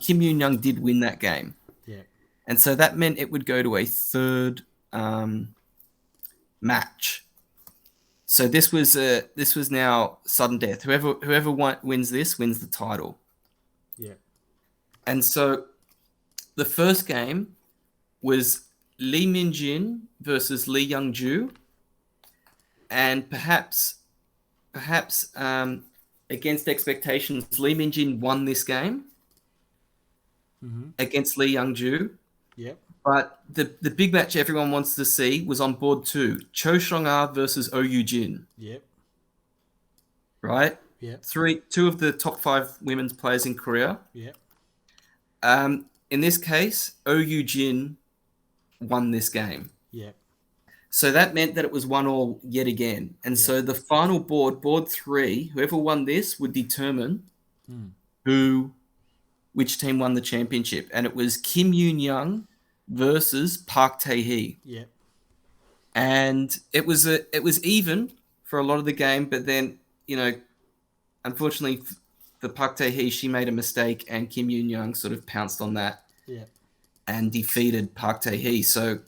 Kim Yoon-young did win that game. Yeah. And so that meant it would go to a third match. So this was now sudden death. Whoever wins this wins the title. Yeah. And so the first game was Lee Minjin versus Lee Young-ju, and perhaps against expectations, Lee Minjin won this game against Lee Young-ju. Yep. But the big match everyone wants to see was on board 2, Cho Song-ah versus Jin. Yep. Right? Yep. 2 of the top 5 women's players in Korea. Yep. In this case, Jin won this game. Yep. So that meant that it was 1-1 yet again. And so the final board 3, whoever won this would determine which team won the championship. And it was Kim Yoon-young versus Park Tae-hee. Yeah. And it was even for a lot of the game, but then, unfortunately for Park Tae-hee, she made a mistake and Kim Yoon-young sort of pounced on that and defeated Park Tae-hee. So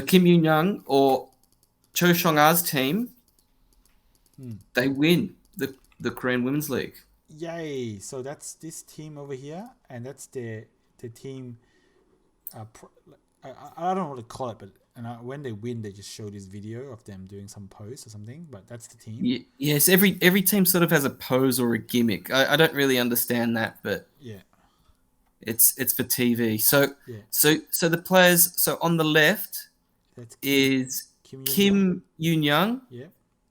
Kim Yoon-young or Cho Song-ah's team, they win the Korean Women's League. Yay! So that's this team over here, and that's the team. I don't know what to call it, but when they win, they just show this video of them doing some pose or something. But that's the team. Yes, every team sort of has a pose or a gimmick. I don't really understand that, but it's for TV. So the players. So on the left is Kim Yoon-young,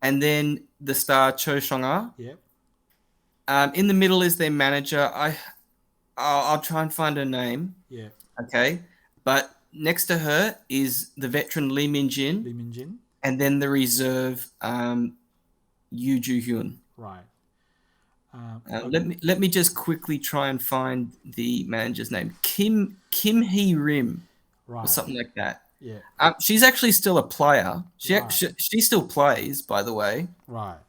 and then the star Cho Song-ah. In the middle is their manager. I'll try and find her name. Yeah. Okay. But next to her is the veteran Lee Minjin. And then the reserve Yoo Joo-hyun. Right. Let me just quickly try and find the manager's name. Kim Hee-rim. Right. Or something like that. Yeah. She's actually still a player. She still plays, by the way. Right.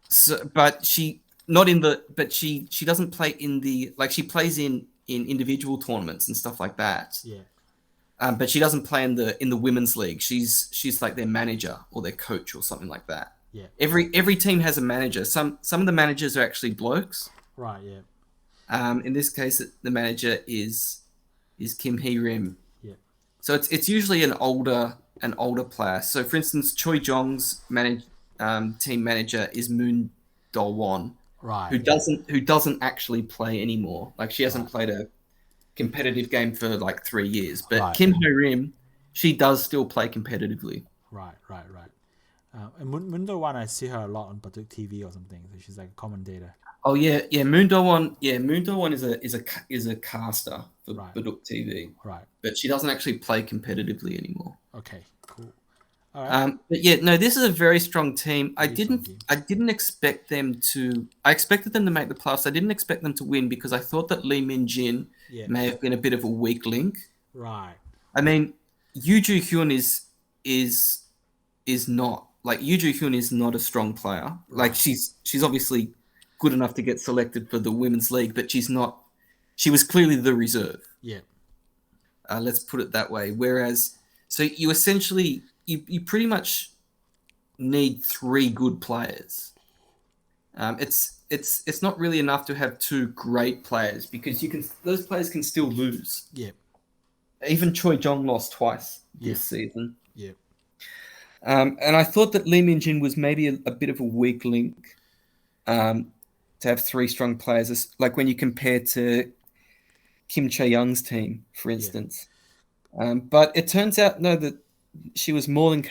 So, but she doesn't play in the, like, she plays in individual tournaments and stuff like that. Yeah. But she doesn't play in the women's league. She's like their manager or their coach or something like that. Yeah. Every team has a manager. Some of the managers are actually blokes. Right. Yeah. In this case, the manager is Kim Hee-rim. Yeah. So it's usually an older player. So for instance, Choi Jong's team manager is Moon Do-won, right? Who doesn't actually play anymore. Like, she hasn't played a competitive game for like 3 years. But Kim Hee-rim, she does still play competitively. Right. And Moon Do-won, I see her a lot on Baduk TV or something. So she's like a commentator. Oh yeah. Moon Do-won. Yeah, Moon Do-won is a caster for Baduk TV. Right. But she doesn't actually play competitively anymore. Okay. Cool. All right. But yeah, no, this is a very strong team. I didn't expect them to. I expected them to make the playoffs. I didn't expect them to win because I thought that Lee Minjin may have been a bit of a weak link. Right. I mean, Yoo Joo-hyun is not, like, Yoo Joo-hyun is not a strong player. Right. Like, she's obviously good enough to get selected for the women's league, but she's not. She was clearly the reserve. Yeah. Let's put it that way. Whereas, so you essentially. You pretty much need 3 good players. It's not really enough to have 2 great players because those players can still lose. Yeah. even Choi Jong lost twice this season. Yeah. And I thought that Lee Minjun was maybe a bit of a weak link to have three strong players, like when you compare to Kim Chae-young's team, for instance. But it turns out, that she was more than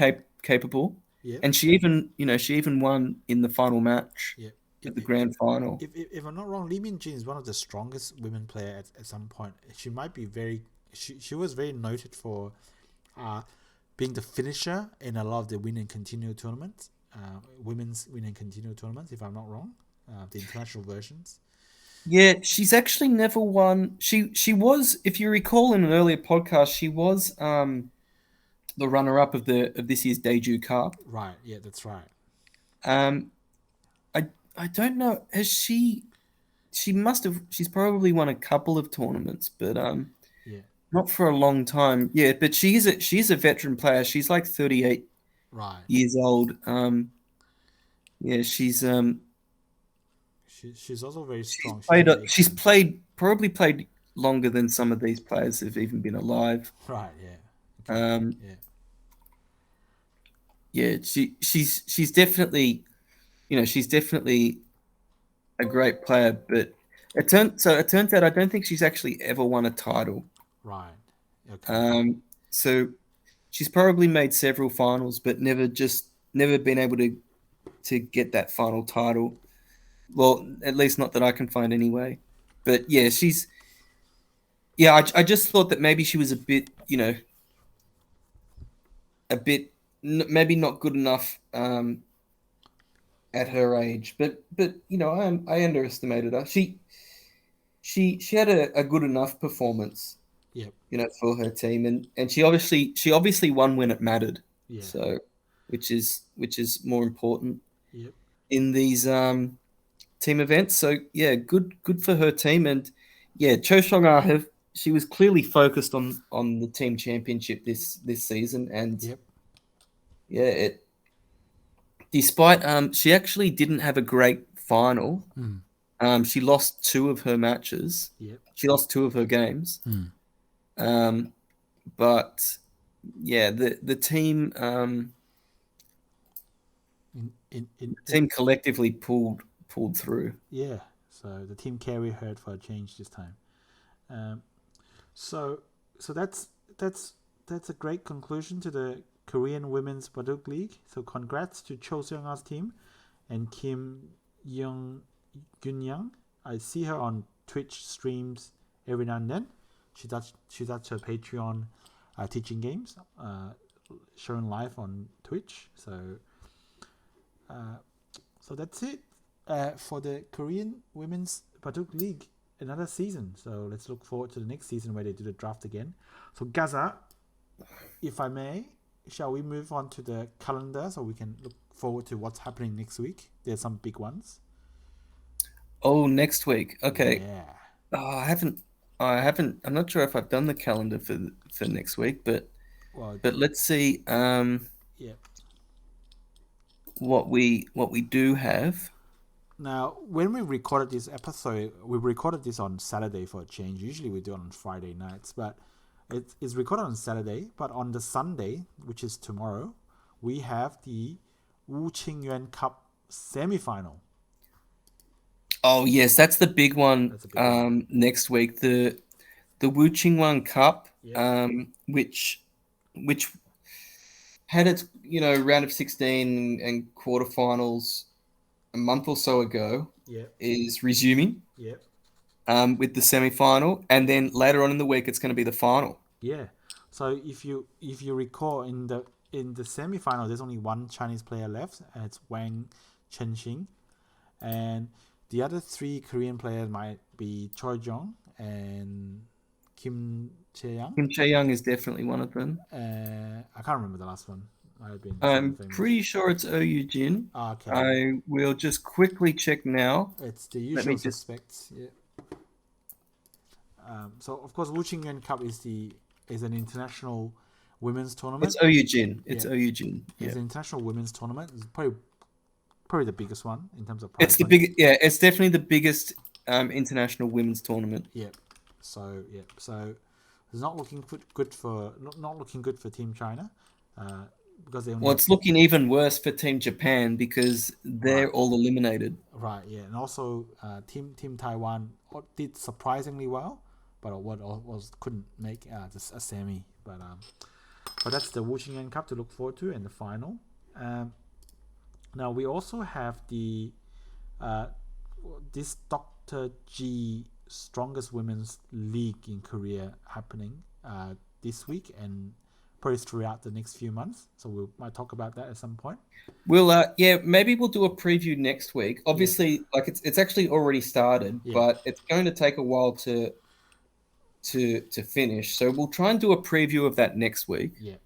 capable. Yeah. And she even won in the final match at the grand final. If I'm not wrong, Lee Minjun is one of the strongest women players at some point. She might be she was very noted for being the finisher in a lot of the win and continue tournaments, women's win and continue tournaments, if I'm not wrong, the international versions. Yeah, she's actually never won. She was, if you recall in an earlier podcast, she was the runner-up of this year's Daeju Cup. Right. Yeah, that's right. I don't know. Has she? She must have. She's probably won a couple of tournaments, but not for a long time. Yeah, but she is a veteran player. She's like 38 years old. Yeah, she's also very strong. She's probably played longer than some of these players have even been alive. Right. Yeah. Okay. Yeah. She's definitely, she's definitely a great player, but it turns out I don't think she's actually ever won a title. Right. Okay. So she's probably made several finals, but never been able to get that final title. Well, at least not that I can find anyway. But yeah, I just thought that maybe she was a bit, maybe not good enough at her age. But I underestimated her. She had a good enough performance. Yep. For her team, and she obviously won when it mattered. Yeah. So, which is more important. Yep. In these team events. So yeah, good for her team, and yeah, Cho Song-ah, she was clearly focused on the team championship this season, and despite she actually didn't have a great final. She lost 2 of her matches. Yep. She lost 2 of her games. But yeah, the team team collectively pulled through. Yeah, so the team carry heard for a change this time. So that's a great conclusion to the Korean Women's Baduk League. So congrats to Cho Seong-ah's team and Kim Young. I see her on Twitch streams every now and then. She does her Patreon teaching games, shown live on Twitch. So that's it for the Korean Women's Baduk League, another season. So let's look forward to the next season where they do the draft again. So Gaza, if I may, shall we move on to the calendar so we can look forward to what's happening next week? There's some big ones. Oh, next week. Okay. Yeah. Oh, I haven't. I'm not sure if I've done the calendar for next week, but let's see. What we do have. Now, when we recorded this episode, we recorded this on Saturday for a change. Usually we do it on Friday nights, but it's recorded on Saturday. But on the Sunday, which is tomorrow, we have the Wu Qingyuan Cup semi-final. Oh yes, that's the big one. Next week, the Wu Qingyuan Cup, which had its round of 16 and quarterfinals a month or so ago. Is resuming. With the semi-final, and then later on in the week, it's going to be the final. Yeah. So if you recall, in the semi-final, there's only one Chinese player left, and it's Wang Chenxing, and the other 3 Korean players might be Choi Jong and Kim Chae-young. Kim Chae-young is definitely one of them. I can't remember the last one. I'm pretty sure it's Jin. Okay. I will just quickly check now. It's the usual suspects. Yeah. So of course, Wu Qingyuan Cup is an international women's tournament. It's Jin. It's Jin. Yeah. It's an international women's tournament. It's probably the biggest one in terms of. It's the big. Yeah, it's definitely the biggest international women's tournament. Yeah. So It's not looking good for Team China, because they it's looking even worse for Team Japan because they're all eliminated. Right, yeah, and also Team Taiwan did surprisingly well, but couldn't make just a semi. But that's the Wu Qingyan Cup to look forward to in the final. Now we also have the this Dr. G Strongest Women's League in Korea happening this week and probably throughout the next few months. So we might talk about that at some point. We'll maybe we'll do a preview next week. Obviously, like it's actually already started, but it's going to take a while to finish. So we'll try and do a preview of that next week. Yeah.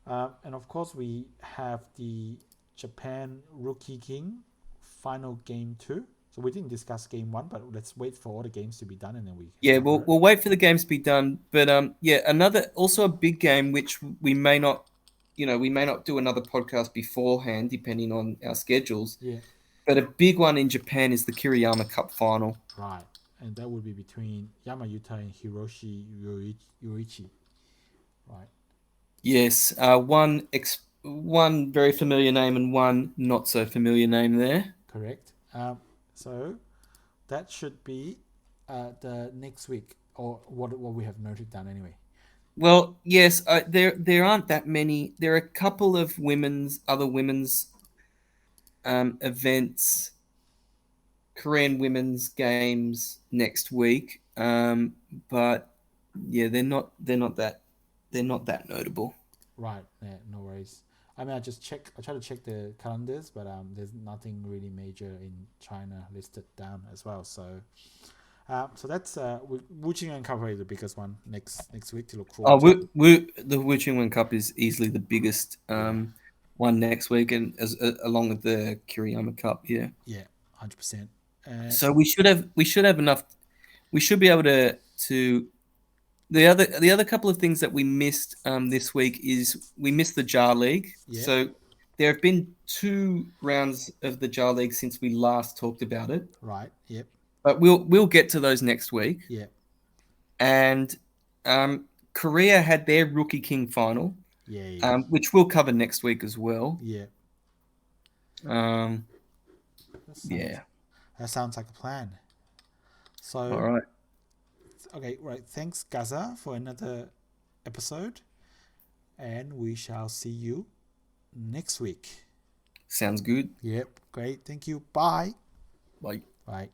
And of course we have the Japan Rookie King final game 2. So we didn't discuss game 1, but let's wait for all the games to be done and then we. Yeah, we'll wait for the games to be done. But another also a big game which we may not do another podcast beforehand depending on our schedules. Yeah. But a big one in Japan is the Kiriyama Cup final. Right, and that would be between Yamayuta and Hiroshi Yoichi. Right. Yes, one very familiar name and one not so familiar name there. Correct. So that should be the next week, or what we have noted down anyway. Well, yes, there aren't that many. There are a couple of other women's events, Korean women's games next week. But yeah, they're not that notable. Right. Yeah, no worries. I mean, I try to check the calendars, but there's nothing really major in China listed down as well. So, so that's Wu Qingyan Cup is the biggest one next week to look forward to. The Wu Qingyan Cup is easily the biggest one next week, and along with the Kiriyama Cup. Yeah. Yeah, 100%. So we should have enough. We should be able to. The other couple of things that we missed this week is we missed the JAR League. Yeah. So there have been 2 rounds of the JAR League since we last talked about it. Right. Yep. But we'll get to those next week. Yeah. And Korea had their Rookie King final. Yeah. Which we'll cover next week as well. Yeah. That sounds like a plan. So. All right. Okay, right. Thanks, Gaza, for another episode. And we shall see you next week. Sounds good. Yep, great. Thank you. Bye. Bye. Bye.